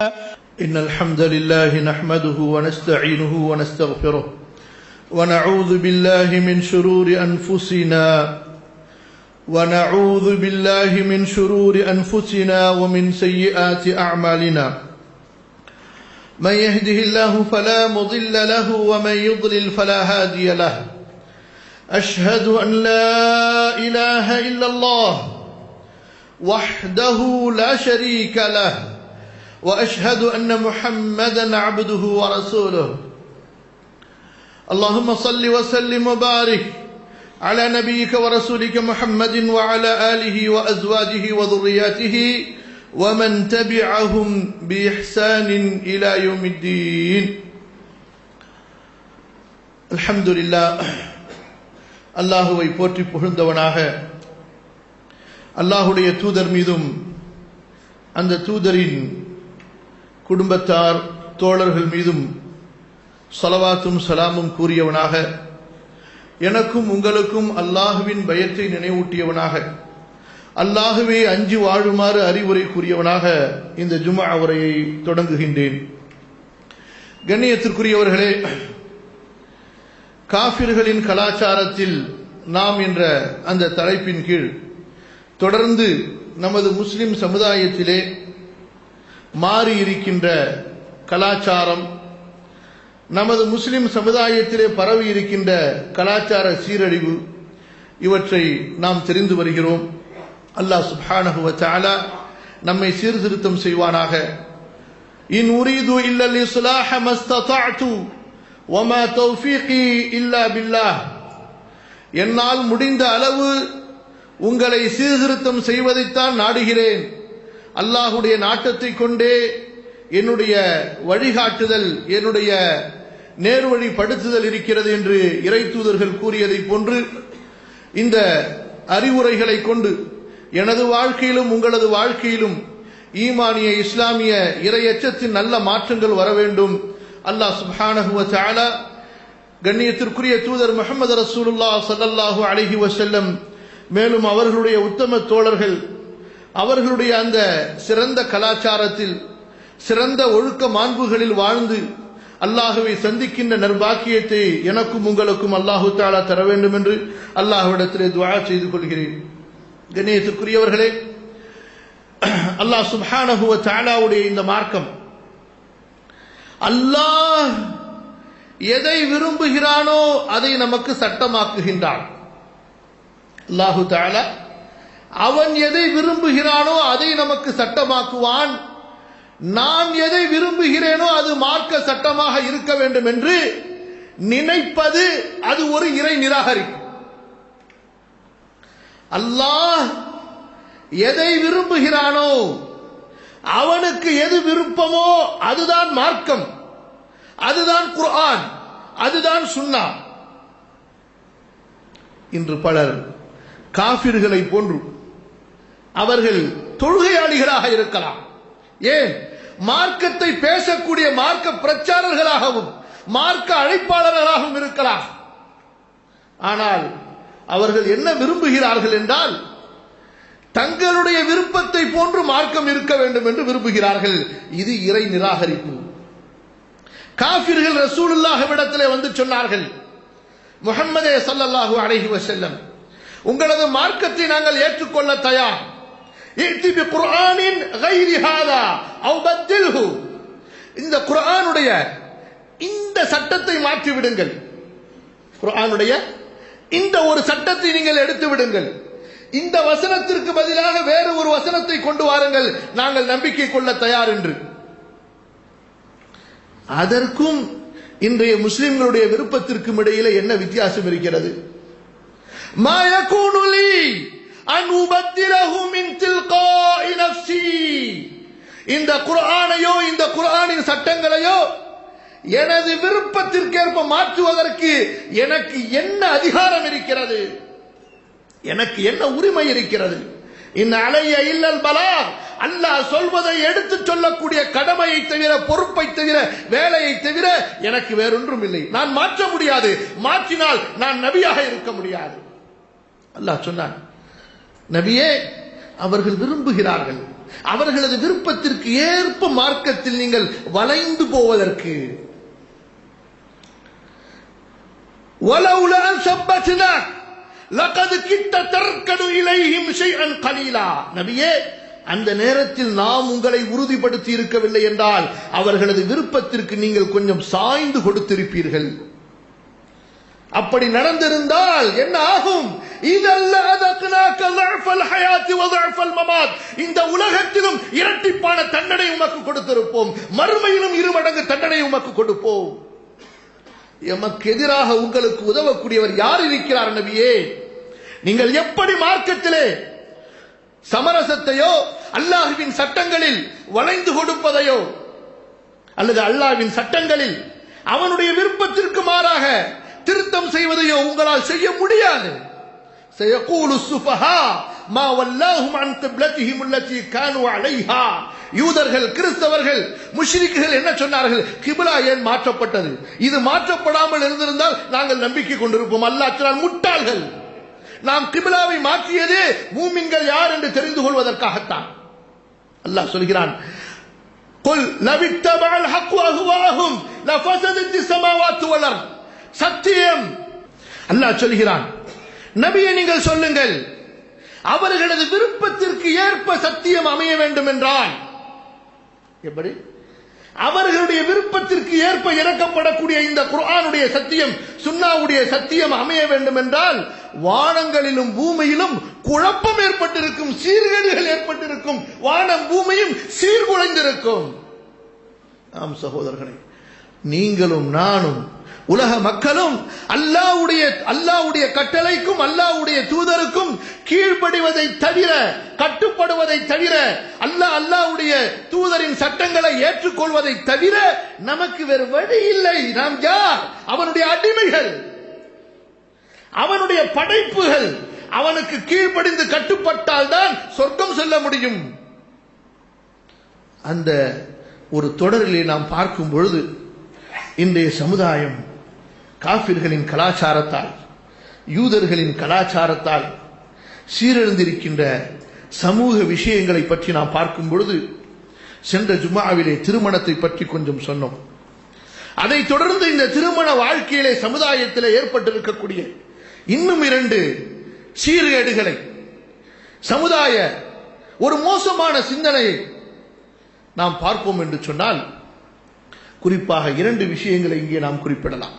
إن الحمد لله نحمده ونستعينه ونستغفره ونعوذ بالله من شرور أنفسنا ومن سيئات أعمالنا من يهده الله فلا مضل له ومن يضلل فلا هادي له أشهد أن لا إله إلا الله وحده لا شريك له وأشهد أن محمدا عبده ورسوله اللهم صل وسلم وبارك على نبيك ورسولك محمد وعلى آله وأزواجه وذرياته ومن تبعهم بإحسان إلى يوم الدين الحمد لله அல்லாஹுவை போற்றி புகழ்ந்தவனாக அல்லாஹுடைய தூதர் மீதும் அந்த தூதரின் குடும்பத்தார் தோழர்கள் மீதும் ஸலவாத்தும் சலாமும் கூறியவனாக எனக்கும் உங்களுக்கும் அல்லாஹுவின் பயத்தை நினைவூட்டியவனாக அல்லாஹுவே அஞ்சி வாழுமாறு அறிவுரை கூறியவனாக இந்த ஜும்ஆ உரையை தொடங்குகின்றேன். கண்ணியத்திற்குரியவர்களே, காஃபிர்களின் கலாச்சாரத்தில் நாம் என்ற அந்த தலைப்பின் கீழ் தொடர்ந்து நமது முஸ்லிம் சமுதாயத்திலே மாறி இருக்கின்ற கலாச்சாரம், நமது முஸ்லிம் சமுதாயத்திலே பரவி இருக்கின்ற கலாச்சார சீரழிவு, இவற்றை நாம் தெரிந்து வருகிறோம். அல்லாஹ் சுப்ஹானஹு வ தஆலா நம்மை சீர்திருத்தம் செய்வானாக. இன் உரீது இல்லல் இஸ்லாஹ மஸ்ததஅது வமா தௌஃபீகி இல்லா பில்லாஹ். என்னால் முடிந்த அளவு உங்களை சீர்திருத்தம் செய்வதைத்தான் நாடுகிறேன். அல்லாஹுடைய நாட்டத்தை கொண்டே என்னுடைய வழிகாட்டுதல், என்னுடைய நேர்வழிப்படுத்துதல் இருக்கிறது என்று இறை தூதர்கள் கூறியதை போன்று இந்த அறிவுரைகளை கொண்டு எனது வாழ்க்கையிலும் உங்களது வாழ்க்கையிலும் ஈமானிய இஸ்லாமிய இறையச்சத்தின் நல்ல மாற்றங்கள் வர வேண்டும். அல்லாஹ் சுப்ஹானஹு வ தஆலா கண்ணியத்திற்குரிய தூதர் முஹம்மது ரசூலுல்லாஹ் ஸல்லல்லாஹு அலைஹி வஸல்லம் மேலும் அவர்களுடைய உத்தம தோழர்கள் அவர்களுடைய அந்த சிறந்த கலாச்சாரத்தில் சிறந்த ஒழுக்க மாண்புகளில் வாழ்ந்து அல்லாஹுவை சந்திக்கின்ற நற்பாக்கியத்தை எனக்கும் உங்களுக்கும் அல்லாஹு தஆலா தர வேண்டும் என்று அல்லாஹ்விடத்திலே துஆ செய்து கொள்கிறேன். கண்ணியத்திற்குரியவர்களே, அல்லாஹ் சுப்ஹானஹு வ தஆலாவுடைய இந்த மார்க்கம், அல்லாஹ் எதை விரும்புகிறானோ அதை நமக்கு சட்டமாக்குகின்றான். அல்லாஹு தஆலா அவன் எதை விரும்புகிறானோ அதை நமக்கு சட்டமாக்குவான். நான் எதை விரும்புகிறேனோ அது மார்க்க சட்டமாக இருக்க வேண்டும் என்று நினைப்பது அது ஒரு இறை நிராகரிப்பு. அல்லாஹ் எதை விரும்புகிறானோ அவனுக்கு எது விருப்பமோ அதுதான் மார்க்கம், அதுதான் குர்ஆன், அதுதான் சுன்னா. இன்று பலர் காஃபிர்களை போன்று அவர்கள் தொழுகையாளிகளாக இருக்கலாம், ஏன் மார்க்கத்தை பேசக்கூடிய மார்க்க பிரச்சாரர்களாகவும் மார்க்க அழைப்பாளர்களாகவும் இருக்கலாம். ஆனால் அவர்கள் என்ன விரும்புகிறார்கள் என்றால் தங்களுடைய விருப்பத்தை போன்று மார்க்கம் இருக்க வேண்டும் என்று விரும்புகிறார்கள். இது இறை நிராகரிப்பு. காஃபிர்கள் ரசூலுல்லாஹ்விடத்திலே வந்து சொன்னார்கள், முஹம்மதே ஸல்லல்லாஹு அலைஹி வஸல்லம், உங்களது மார்க்கத்தை நாங்கள் ஏற்றுக்கொள்ள தயார். இத்தி பி குர்ஆனின் கைரி ஹாதா அவ் பத்தில்ஹு. இந்த குர்ஆனுடைய இந்த சட்டத்தை மாற்றி விடுங்கள், குர்ஆனுடைய இந்த ஒரு சட்டத்தை நீங்கள் எடுத்து விடுங்கள், இந்த வசனத்திற்கு பதிலாக வேறு ஒரு வசனத்தை கொண்டு வாருங்கள், நாங்கள் நம்பிக்கை கொள்ள தயார் என்று. அதற்கும் இன்றைய முஸ்லிம்களுடைய விருப்பத்திற்கும் இடையிலே என்ன வித்தியாசம் இருக்கிறது? மா யகூனு லீ அன் உபத்திலஹு மின் தில்காஇ நஃப்ஸி. இந்த குர்ஆனையோ இந்த குர்ஆனின் சட்டங்களையோ எனது விருப்பத்திற்கேற்ப மாற்றுவதற்கு எனக்கு என்ன அதிகாரம் இருக்கிறது, எனக்கு என்ன உரிமை இருக்கிறது? இன் அலைய இல்லல் பலாக். அல்லாஹ் சொல்வதை எடுத்துச் சொல்லக்கூடிய கடமையை தவிர, பொறுப்பை தவிர, வேலையை தவிர எனக்கு வேறொன்றும் இல்லை. நான் மாற்ற முடியாது, மாற்றினால் நான் நபியாக இருக்க முடியாது. அல்லாஹ் சொன்னான், நபியே அவர்கள் விரும்புகிறார்கள், அவர்களது விருப்பத்திற்கு ஏற்ப மார்க்கத்தில் நீங்கள் வளைந்து போவதற்கு. வலவுலா சப்பத்னாக் லகத் கிட்ட தர்கனு இலைஹிம் ஷைஅன் கலீலா. நபியே, அந்த நேரத்தில் நாம் உங்களை உறுதிப்படுத்தி இருக்கவில்லை என்றால் அவர்களது விருப்பத்திற்கு நீங்கள் கொஞ்சம் சாய்ந்து கொடுத்திருப்பீர்கள். அப்படி நடந்திருந்தால் என்ன ஆகும்? இந்த உலகத்திலும் இரட்டிப்பான தண்டனை உமக்கு கொடுத்திருப்போம், மறுமையிலும் 2 மடங்கு தண்டனை உமக்கு கொடுப்போம். எமக்கு எதிராக உங்களுக்கு உதவக்கூடியவர் யார் இருக்கிறார் நபியே? நீங்கள் எப்படி மார்க்கத்திலே சமரசத்தையோ அல்லாஹ்வின் சட்டங்களில் வளைந்து கொடுப்பதையோ அல்லது அல்லாஹ்வின் சட்டங்களில் அவனுடைய விருப்பத்திற்கு மாறாக திருத்தம் செய்வதையோ உங்களால் செய்ய முடியாது. سيقول السفهاء ما ولاهم عن قبلتهم التي كانوا عليها. யூதர்கள், கிறிஸ்தவர்கள், முஷ்ரிக்குகள் என்ன சொன்னார்கள்? கிப்லா ஏன் மாற்றப்பட்டது? இது மாற்றப்படாமல் இருந்திருந்தால் நாங்கள் நம்பிக்கை கொண்டிருப்போம். அல்லாஹ் சொன்னான், முட்டாள்கள், நாம் கிப்லாவை மாற்றியதே மூமின்கள் யார் என்று தெரிந்து கொள்வதற்காகத்தான். அல்லாஹ் சொல்கிறான், قل لو اتبع الحق اهواءهم لفسدت السماوات والارض. சத்தியம், அல்லாஹ் சொல்கிறான், நபியே நீங்கள் சொல்லுங்கள், அவர்களது விருப்பத்திற்கு ஏற்ப சத்தியம் அமைய வேண்டும் என்றால் எப்படி? அவர்களுடைய விருப்பத்திற்கு ஏற்ப இறக்கப்படக்கூடிய இந்த குர்ஆனுடைய சத்தியம், சுன்னாவுடைய சத்தியம் அமைய வேண்டும் என்றால் வானங்களிலும் பூமியிலும் குழப்பம் ஏற்பட்டிருக்கும், சீர்கேடுகள் ஏற்பட்டிருக்கும், வானம் பூமியும் சீர்குலைந்திருக்கும். ஆம் சகோதரர்களே, நீங்களும் நானும் உலக மக்களும் அல்லாஹ்வுடைய கட்டளைக்கும் அல்லாஹ்வுடைய தூதருக்கும் கீழ்ப்படிவதை தவிர, கட்டுப்படுவதை தவிர, அல்லாஹ்வுடைய தூதரின் சட்டங்களை ஏற்றுக்கொள்வதை தவிர நமக்கு வேறு வழி இல்லை. நாம் யார்? அவனுடைய அடிமைகள், அவனுடைய படைப்புகள். அவனுக்கு கீழ்ப்படிந்து கட்டுப்பட்டால் தான் சொர்க்கம் செல்ல முடியும். அந்த ஒரு தொடரிலே நாம் பார்க்கும் பொழுது இன்றைய சமுதாயம் காஃபிர்களின் கலாச்சாரத்தால், யூதர்களின் கலாச்சாரத்தால் சீரழிந்திருக்கின்ற சமூக விஷயங்களை பற்றி நாம் பார்க்கும் பொழுது, சென்ற ஜும்ஆவிலே திருமணத்தை பற்றி கொஞ்சம் சொன்னோம். அதைத் தொடர்ந்து இந்த திருமண வாழ்க்கையிலே சமுதாயத்தில் ஏற்பட்டிருக்கக்கூடிய இன்னும் 2 சீர்கேடுகளை, சமுதாய ஒரு மோசமான சிந்தனையை நாம் பார்ப்போம் என்று சொன்னால், குறிப்பாக 2 விஷயங்களை இங்கே நாம் குறிப்பிடலாம்.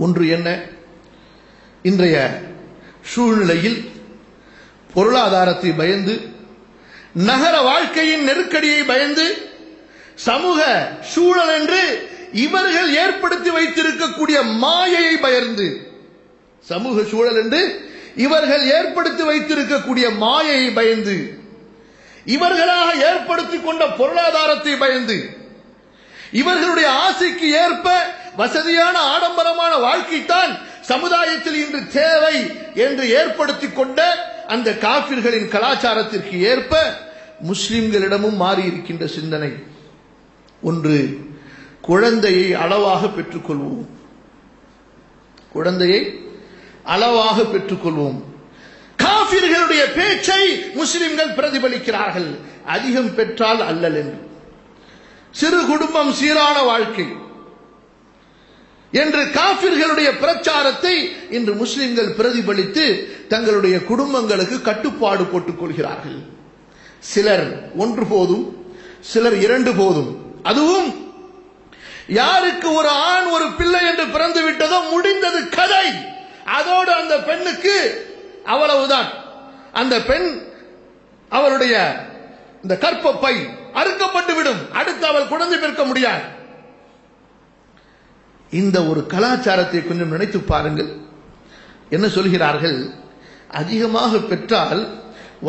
ஒன்று என்ன? இன்றைய சூழ்நிலையில் பொருளாதாரத்தை பயந்து, நகர வாழ்க்கையின் நெருக்கடியை பயந்து, சமூக சூழல் என்று இவர்கள் ஏற்படுத்தி வைத்திருக்கக்கூடிய மாயையை பயந்து, சமூக சூழல் என்று இவர்கள் ஏற்படுத்தி வைத்திருக்கக்கூடிய மாயையை பயந்து, இவர்களாக ஏற்படுத்திக் கொண்ட பொருளாதாரத்தை பயந்து, இவர்களுடைய ஆசைக்கு ஏற்ப வசதியான ஆடம்பரமான வாழ்க்கைத்தான் சமுதாயத்தில் இன்று தேவை என்று ஏற்படுத்திக் கொண்ட அந்த காபிர்களின் கலாச்சாரத்திற்கு ஏற்ப முஸ்லிம்களிடமும் மாறி இருக்கின்ற சிந்தனை. ஒன்று, குழந்தையை அளவாக பெற்றுக்கொள்வோம், குழந்தையை அளவாக பெற்றுக்கொள்வோம். காபிர்களுடைய பேச்சை முஸ்லிம்கள் பிரதிபலிக்கிறார்கள். அதிகம் பெற்றால் அல்லல் என்று, சிறு குடும்பம் சீரான வாழ்க்கை என்று காபிர்களுடைய பிரச்சாரத்தை இன்று முஸ்லிம்கள் பிரதிபலித்து தங்களுடைய குடும்பங்களுக்கு கட்டுப்பாடு போட்டுக் கொள்கிறார்கள். சிலர் 1 போதும், சிலர் 2 போதும். அதுவும் யாருக்கு ஒரு ஆண் ஒரு பிள்ளை என்று பிறந்து விட்டதோ முடிந்தது கதை. அதோடு அந்த பெண்ணுக்கு அவ்வளவுதான். அந்த பெண், அவருடைய இந்த கற்பப்பை அறுக்கப்பட்டு விடும். அடுத்து அவள் குழந்தை பிறக்க முடியாது. இந்த ஒரு கலாச்சாரத்தை கொஞ்சம் நினைத்து பாருங்கள். என்ன சொல்கிறார்கள்? அதிகமாக பெற்றால்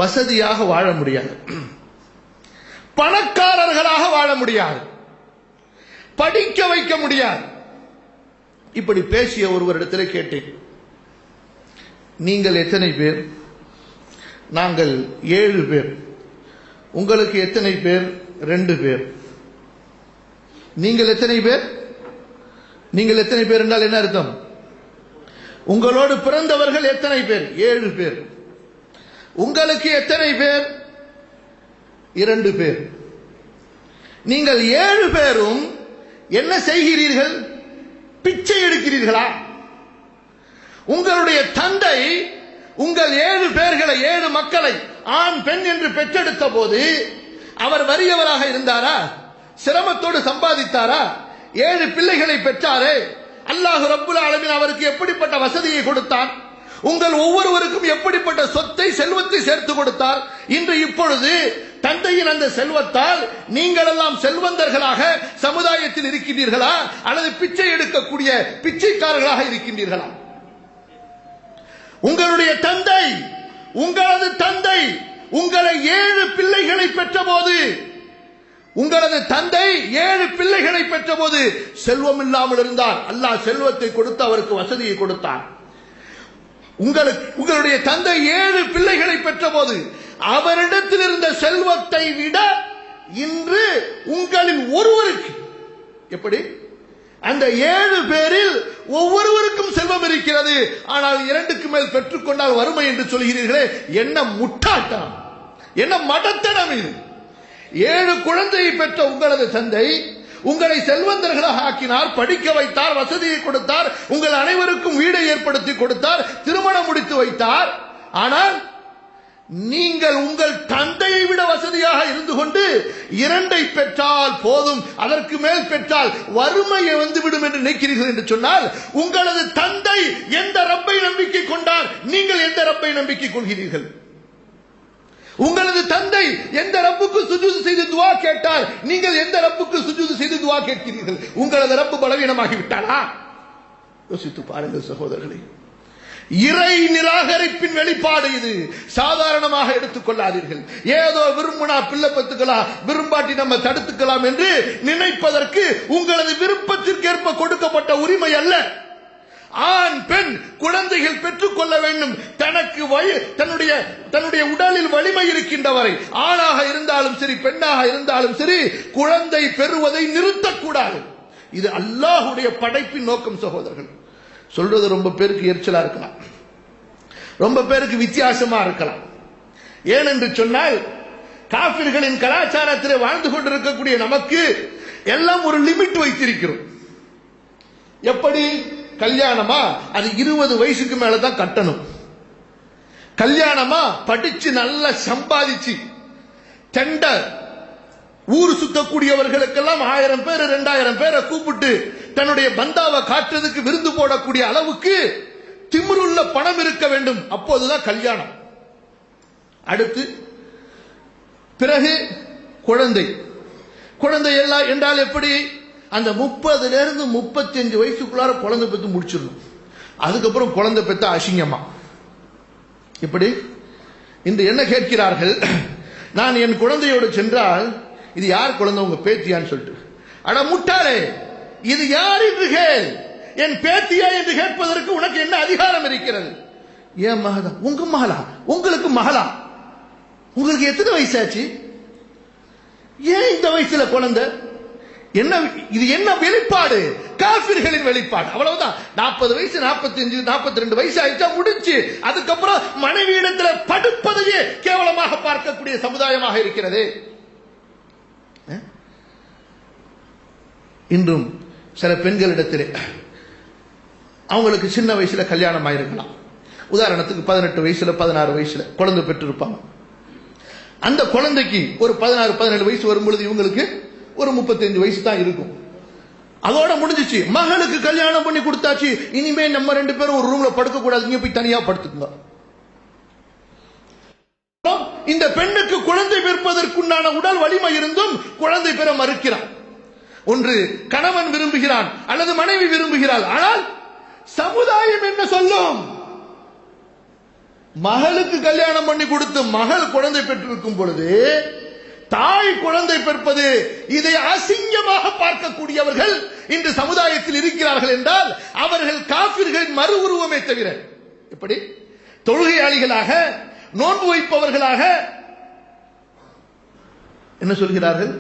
வசதியாக வாழ முடியாது, பணக்காரர்களாக வாழ முடியாது, படிக்க வைக்க முடியாது. இப்படி பேசிய ஒருவரிடத்தில் கேட்டேன், நீங்கள் எத்தனை பேர்? நாங்கள் 7 பேர். உங்களுக்கு எத்தனை பேர்? 2 பேர். நீங்கள் எத்தனை பேர்? நீங்கள் எத்தனை பேர் என்றால் என்ன அர்த்தம்? உங்களோடு பிறந்தவர்கள் எத்தனை பேர்? 7 பேர். உங்களுக்கு எத்தனை பேர்? 2 பேர். நீங்கள் 7 பேரும் என்ன செய்கிறீர்கள்? பிச்சை எடுக்கிறீர்களா? உங்களுடைய தந்தை உங்கள் 7 பேர்களை 7 மக்களை ஆண் பெண் என்று பெற்றெடுத்த போது அவர் வறியவராக இருந்தாரா? சிரமத்தோடு சம்பாதித்தாரா? 7 பிள்ளைகளை பெற்றாரே. அல்லாஹ் ரப்புல் ஆலமீன் அவருக்கு எப்படிப்பட்ட வசதியை கொடுத்தான்? உங்கள் ஒவ்வொருவருக்கும் எப்படிப்பட்ட சொத்தை செல்வத்தை சேர்த்து கொடுத்தார்? இன்று இப்பொழுது தந்தையின் அந்த செல்வத்தால் நீங்கள் எல்லாம் செல்வந்தர்களாக சமுதாயத்தில் இருக்கின்றீர்களா அல்லது பிச்சை எடுக்கக்கூடிய பிச்சைக்காரர்களாக இருக்கின்றீர்களா? உங்களுடைய தந்தை, உங்களது தந்தை உங்களை 7 பிள்ளைகளை பெற்ற போது, உங்களது தந்தை 7 பிள்ளைகளை பெற்ற போது செல்வம் இல்லாமல் இருந்தார். அல்லாஹ் செல்வத்தை கொடுத்து அவருக்கு வசதியை கொடுத்தார். உங்களுடைய தந்தை 7 பிள்ளைகளை பெற்ற போது அவரிடத்தில் இருந்த செல்வத்தை விட இன்று உங்களில் ஒருவருக்கு, எப்படி அந்த 7 பேரில் ஒவ்வொருவருக்கும் செல்வம் இருக்கிறது, ஆனால் 2க்கு மேல் பெற்றுக்கொண்டால் வறுமை என்று சொல்கிறீர்களே, என்ன முட்டாட்டம், என்ன மடத்தனம் இது! 7 குழந்தையை பெற்ற உங்களது தந்தை உங்களை செல்வந்தர்களாக ஆக்கினார், படிக்க வைத்தார், வசதியை கொடுத்தார், உங்கள் அனைவருக்கும் வீடை ஏற்படுத்தி கொடுத்தார், திருமணம் முடித்து வைத்தார். ஆனால் நீங்கள் உங்கள் தந்தையை விட வசதியாக இருந்து கொண்டு 2ஐ பெற்றால் போதும், அதற்கு மேல் பெற்றால் வறுமையை வந்துவிடும் என்று நினைக்கிறீர்கள் என்று சொன்னால், உங்களது தந்தை எந்த ரப்பை நம்பிக்கை கொண்டார்? நீங்கள் எந்த ரப்பை நம்பிக்கை கொள்கிறீர்கள்? உங்களது தந்தை எந்த ரப்புக்கு சுஜூது செய்து துவா கேட்டார்? நீங்கள் எந்த ரப்புக்கு சுஜூது செய்து துவா கேட்கிறீர்கள்? உங்களது ரப்பு பலவீனமாகி விட்டாரா? யோசித்து பாருங்கள் சகோதரர்களே. இறை நிராகரிப்பின் வெளிப்பாடு இது. சாதாரணமாக எடுத்துக் கொள்ளாதீர்கள். ஏதோ விரும்பினா பிள்ளை பத்துக்கலாம், விரும்பாட்டி நம்ம தடுத்துக்கலாம் என்று நினைப்பதற்கு உங்களது விருப்பத்திற்கேற்ப கொடுக்கப்பட்ட உரிமை அல்ல. ஆண் பெண் குழந்தைகள் பெற்றுக் கொள்ள வேண்டும். தனக்கு தன்னுடைய உடலில் வலிமை இருக்கின்றவரை, ஆணாக இருந்தாலும் சரி பெண்ணாக இருந்தாலும் சரி, குழந்தை பெறுவதை நிறுத்தக்கூடாது. இது அல்லாஹ்வுடைய படைப்பின் நோக்கம் சகோதரர்கள். சொல்றது ரொம்ப பேருக்கு எரிச்சலா இருக்கலாம், ரொம்ப பேருக்கு வித்தியாசமா இருக்கலாம். ஏனென்று சொன்னால், காபிர்களின் கலாச்சாரத்தில் வாழ்ந்து கொண்டிருக்கக்கூடிய நமக்கு எல்லாம் ஒரு லிமிட் வைத்திருக்கிறோம். எப்படி? கல்யாணமா அது 20 வயசுக்கு மேலதான் கட்டணும். கல்யாணமா படிச்சு நல்லா சம்பாதிச்சு டெண்டர் ஊர் சுத்தக்கூடியவர்களுக்கெல்லாம் 1000 பேர் 2000 பேரை கூப்பிட்டு தன்னுடைய பந்தாவை காட்டுறதுக்கு விருந்து போடக்கூடிய அளவுக்கு திமிருள்ள பணம் இருக்க வேண்டும். அப்போதுதான் கல்யாணம். அடுத்து பிறகு குழந்தை. குழந்தை எல்லாம் என்றால் எப்படி? அந்த 30ல இருந்து 35 வயசுக்குள்ளார குழந்தை பெற்று முடிச்சிடணும். அதுக்கப்புறம் குழந்தை பெற்ற அசிங்கமா. இப்படி இன்று என்ன கேட்கிறார்கள்? நான் என் குழந்தையோடு சென்றால், இது யார் குழந்தை, உங்க பேத்தியான்னு சொல்லிட்டு, அட முட்டாளே, இது யார் என்று கேள். என் பேத்தியா என்று கேட்பதற்கு உனக்கு என்ன அதிகாரம் இருக்கிறது? ஏன் மகதா? உங்க மகளா? உங்களுக்கு மகளா? உங்களுக்கு எத்தனை வயசாச்சு? ஏன் இந்த வயசுல குழந்தை? என்ன இது? என்ன வெளிப்பாடு? காபிர்களின் வெளிப்பாடு. அவ்வளவுதான். 40 வயசு 45 42 வயசு ஆயிடுச்சா முடிச்சு. அதுக்கப்புறம் மனைவியிடத்தில் படுப்பதையே கேவலமாக பார்க்கக்கூடிய சமுதாயமாக இருக்கிறது. இன்றும் சில பெண்களிடத்திலே அவங்களுக்கு சின்ன வயசுல கல்யாணம் ஆயிருக்கலாம். உதாரணத்துக்கு 18 வயசுல 16 வயசுல குழந்தை பெற்றிருப்பாங்க. அந்த குழந்தைக்கு ஒரு 16 17 வயசு வரும்பொழுது இவங்களுக்கு ஒரு 35 வயசு தான் இருக்கும். அதோட முடிஞ்சிச்சு. மகளுக்கு கல்யாணம் பண்ணி கொடுத்தாச்சு. இனிமே நம்ம 2 பேரும் ஒரு ரூம்ல படுக்க கூடாது, நீங்க போய் தனியா படுத்துக்குங்க. இந்த பெண்ணுக்கு குழந்தை பிறப்பதற்குண்டான உடல் வலிமை இருந்தும் குழந்தை பெற மறுக்கிறான். ஒன்று கணவன் விரும்புகிறான் அல்லது மனைவி விரும்புகிறாள். ஆனால் சமுதாயம் என்ன சொல்லும்? மகளுக்கு கல்யாணம் பண்ணி கொடுத்து மகள் குழந்தை பெற்றிருக்கும் பொழுது தாய் குழந்தை பெற்பது, இதை அசிங்கமாக பார்க்கக்கூடியவர்கள் இன்று சமுதாயத்தில் இருக்கிறார்கள் என்றால் அவர்கள் காபிர்களின் மறு உருவமே தவிர, எப்படி தொழுகையாளிகளாக நோன்பு வைப்பவர்களாக என்ன சொல்கிறார்கள்?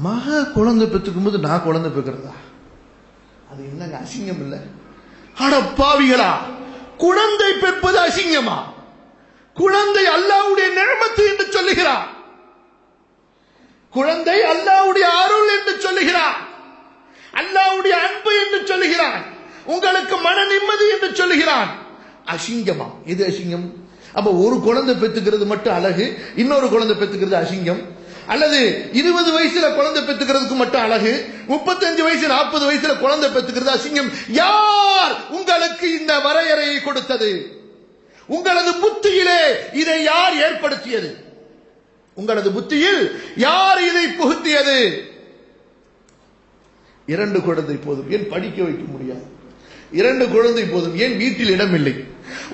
மக குழந்தை பெற்றுக்கும் போது நான் குழந்தை பெறுகிறதா? அது என்னங்க அசிங்கம் இல்ல? அட பாவிகளா, குழந்தை பெற்பது அசிங்கமா? குழந்தை அல்லாஹ்வுடைய நிஅமத்து என்று சொல்லுகிறார். குழந்தை அல்லாஹ்வுடைய அருள் என்று சொல்லுகிறார், அல்லாஹ்வுடைய அன்பு என்று சொல்லுகிறான், உங்களுக்கு மன நிம்மதி என்று சொல்லுகிறான். அசிங்கமா? இது அசிங்கம். அப்ப ஒரு குழந்தை பெத்துக்கிறது மட்டும் அழகு, இன்னொரு குழந்தை பெத்துக்கிறது அசிங்கம்? அல்லது 20 வயசுல குழந்தை பெத்துக்கிறதுக்கு மட்டும் அழகு, 35 வயசு 40 வயசுல குழந்தை பெத்துக்கிறது அசிங்கம்? யார் உங்களுக்கு இந்த வரையறையை கொடுத்தது? உங்களது புத்தியிலே இதை யார் ஏற்படுத்தியது? உங்களது புத்தியில் யார் இதை புகுத்தியது? 2 குழந்தை போதும், ஏன் படிக்க வைக்க முடியாது? 2 குழந்தை போதும், ஏன் வீட்டில் இடம் இல்லை?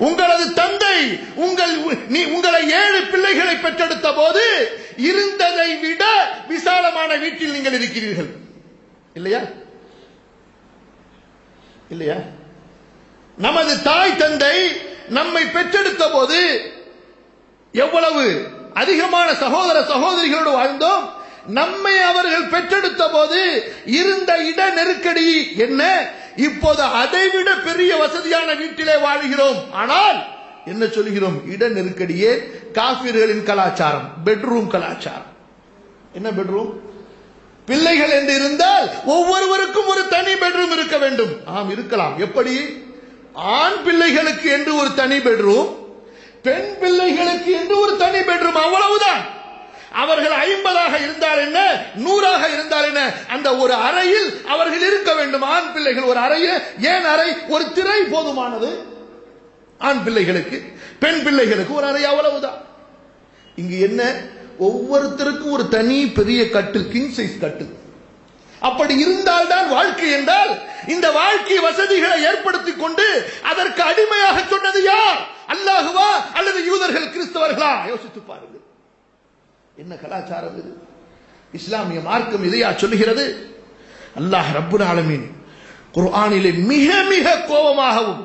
உங்களது தந்தை உங்களை 7 பிள்ளைகளை பெற்றெடுத்த போது இருந்ததை விட விசாலமான வீட்டில் நீங்கள் இருக்கிறீர்கள், இல்லையா? இல்லையா? நமது தாய் தந்தை நம்மை பெற்றெடுத்த போது எவ்வளவு அதிகமான சகோதர சகோதரிகளோடு வாழ்ந்தோம். நம்மை அவர்கள் பெற்றெடுத்த போது இருந்த இட நெருக்கடி என்ன? இப்போது அதைவிட பெரிய வசதியான வீட்டிலே வாழ்கிறோம். ஆனால் என்ன சொல்கிறோம்? இட நெருக்கடியே காபிர்களின் கலாச்சாரம், பெட்ரூம் கலாச்சாரம். என்ன பெட்ரூம்? பிள்ளைகள் என்று இருந்தால் ஒவ்வொருவருக்கும் ஒரு தனி பெட்ரூம் இருக்க வேண்டும். ஆம், இருக்கலாம். எப்படி? ஆண் பிள்ளைகளுக்கு என்று ஒரு தனி பெட்ரூம், பெண் பிள்ளைகளுக்கு என்று ஒரு தனி பெட்ரூம், அவ்வளவுதான். அவர்கள் 50ஆக இருந்தால் என்ன, 100ஆக இருந்தால் என்ன, அந்த ஒரு அறையில் அவர்கள் இருக்க வேண்டும். ஆண் பிள்ளைகள் ஒரு அறையில், ஏன் அறை? ஒரு திரை போதுமானது ஆண் பிள்ளைகளுக்கு, பெண் பிள்ளைகளுக்கு ஒரு அறை, அவ்வளவுதான். இங்கு என்ன? ஒவ்வொருத்தருக்கும் ஒரு தனி பெரிய கட்டில், கிங் சைஸ் கட்டில். அப்படி இருந்தால்தான் வாழ்க்கை என்றால், இந்த வாழ்க்கை வசதிகளை ஏற்படுத்திக் கொண்டு அதற்கு அடிமையாக சொன்னது யார்? அல்லாஹுவா அல்லது யூதர்கள், கிறிஸ்தவர்களா? யோசித்து பாருங்கள். என்ன கலாச்சாரம் இது? இஸ்லாமிய மார்க்கம் இதையா சொல்லுகிறது? அல்லாஹ் ரப்புல் ஆலமீன் குர்ஆனிலே மிக மிக கோபமாகவும்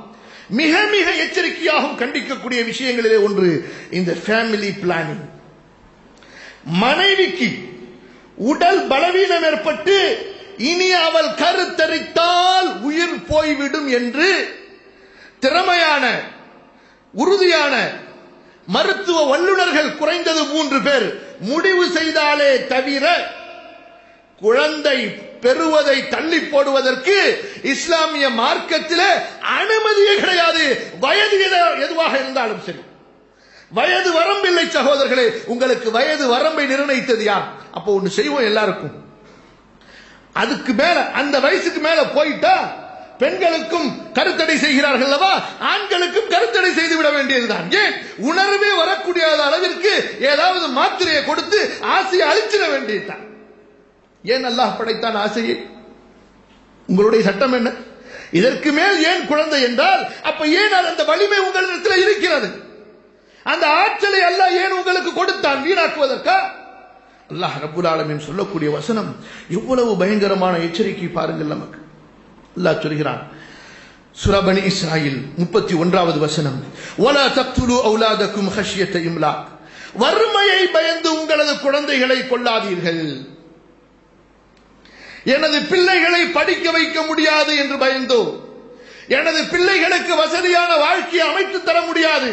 மிக மிக எச்சரிக்கையாகவும் கண்டிக்கக்கூடிய விஷயங்களிலே ஒன்று இந்த ஃபேமிலி பிளானிங். மனைவிக்கு உடல் பலவீனம் ஏற்பட்டு இனி அவள் கருத்தரித்தால் உயிர் போய்விடும் என்று திறமையான உறுதியான மருத்துவ வல்லுநர்கள் குறைந்தது 3 பேர் முடிவு செய்தாலே தவிர குழந்தை பெறுவதை தள்ளி போடுவதற்கு இஸ்லாமிய மார்க்கத்தில் அனுமதியே கிடையாது. வயது எதுவாக இருந்தாலும் சரி, வயது வரம்பில்லை சகோதரர்களே. உங்களுக்கு வயது வரம்பை நிர்ணயித்தது யார்? அப்போ ஒன்று செய்வோம் எல்லாருக்கும், அதுக்கு மேல அந்த வயசுக்கு மேல போயிட்டா பெண்களுக்கும் கருத்தடை செய்கிறார்கள் அல்லவா, ஆண்களுக்கும் கருத்தடை செய்து விட வேண்டியதுதான். ஏன்? உணர்வே வரக்கூடிய அளவிற்கு ஏதாவது மாத்திரையை கொடுத்து ஆசையை அழிச்சிட வேண்டியதுதான். ஏன் அல்லாஹ் படைத்தான் ஆசையை? உங்களுடைய சட்டம் என்ன? இதற்கு மேல் ஏன் குழந்தை என்றால், அப்ப ஏன் அந்த வலிமை உங்களிடத்தில் இருக்கிறது? அந்த ஆற்றலை அல்லாஹ் ஏன் உங்களுக்கு கொடுத்தான்? வீணாக்குவதற்கா? அல்லாஹ் ரப்புல் ஆலமீன் சொல்லக்கூடிய வசனம் எவ்வளவு பயங்கரமான எச்சரிக்கை பாருங்கள். நமக்கு அல்லாஹ் சொல்கிறான், சூரா பனி இஸ்ராயில் 31வது வசனம், வலா தக்துலு அவுலாதக்கும் ஹஷ்யத இம்லாக், வறுமையை பயந்து உங்களது குழந்தைகளை கொல்லாதீர்கள். எனது பிள்ளைகளை படிக்க வைக்க முடியாது என்று பயந்தோ, எனது பிள்ளைகளுக்கு வசதியான வாழ்க்கையை அமைத்து தர முடியாது,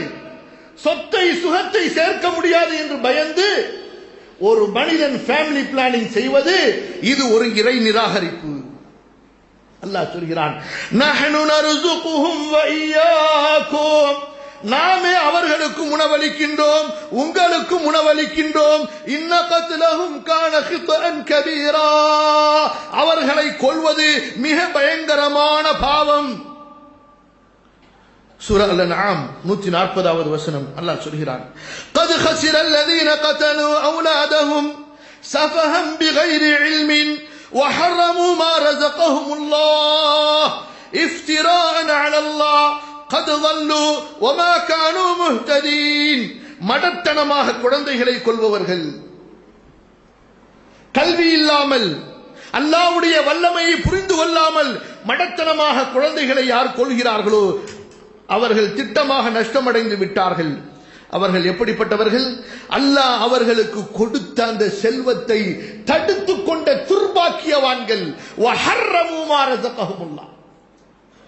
சொத்தை சுகத்தை சேர்க்க முடியாது என்று பயந்து ஒரு மனிதன் ஃபேமிலி பிளானிங் செய்வது இது ஒரு இறை நிராகரிப்பு. அல்லாஹ் சொல்கிறான், நஹ்னு நர்சுகுஹும் வ இய்யாக்கும், நாமே அவர்களுக்கும் உணவளிக்கின்றோம், உங்களுக்கும் உணவளிக்கின்றோம். இன்ன கத்லஹும் கான ஹித்அன் கபீரா, அவர்களை கொல்வது மிக பயங்கரமான பாவம். சூரா அல்-அன்ஆம் 140வது வசனம் அல்லாஹ் சொல்கிறான், قد خسر الذين قتلوا اولادهم سفها بغير علم وحرموا ما رزقهم الله افتراء على الله قد ضلوا وما كانوا مهتدين. மடத்தனமாக குழந்தைகளை கொல்பவர்கள், கல்வி இல்லாமல் அல்லாஹ்வுடைய வல்லமையை புரிந்து கொள்ளாமல் மடத்தனமாக குழந்தைகளை யார் கொல்கிறார்களோ அவர்கள் திட்டமாக நஷ்டமடைந்து விட்டார்கள். அவர்கள் எப்படிப்பட்டவர்கள்? அல்லாஹ் அவர்களுக்கு கொடுத்த அந்த செல்வத்தை தடுத்துக் கொண்ட துர்பாக்கியவான்கள்.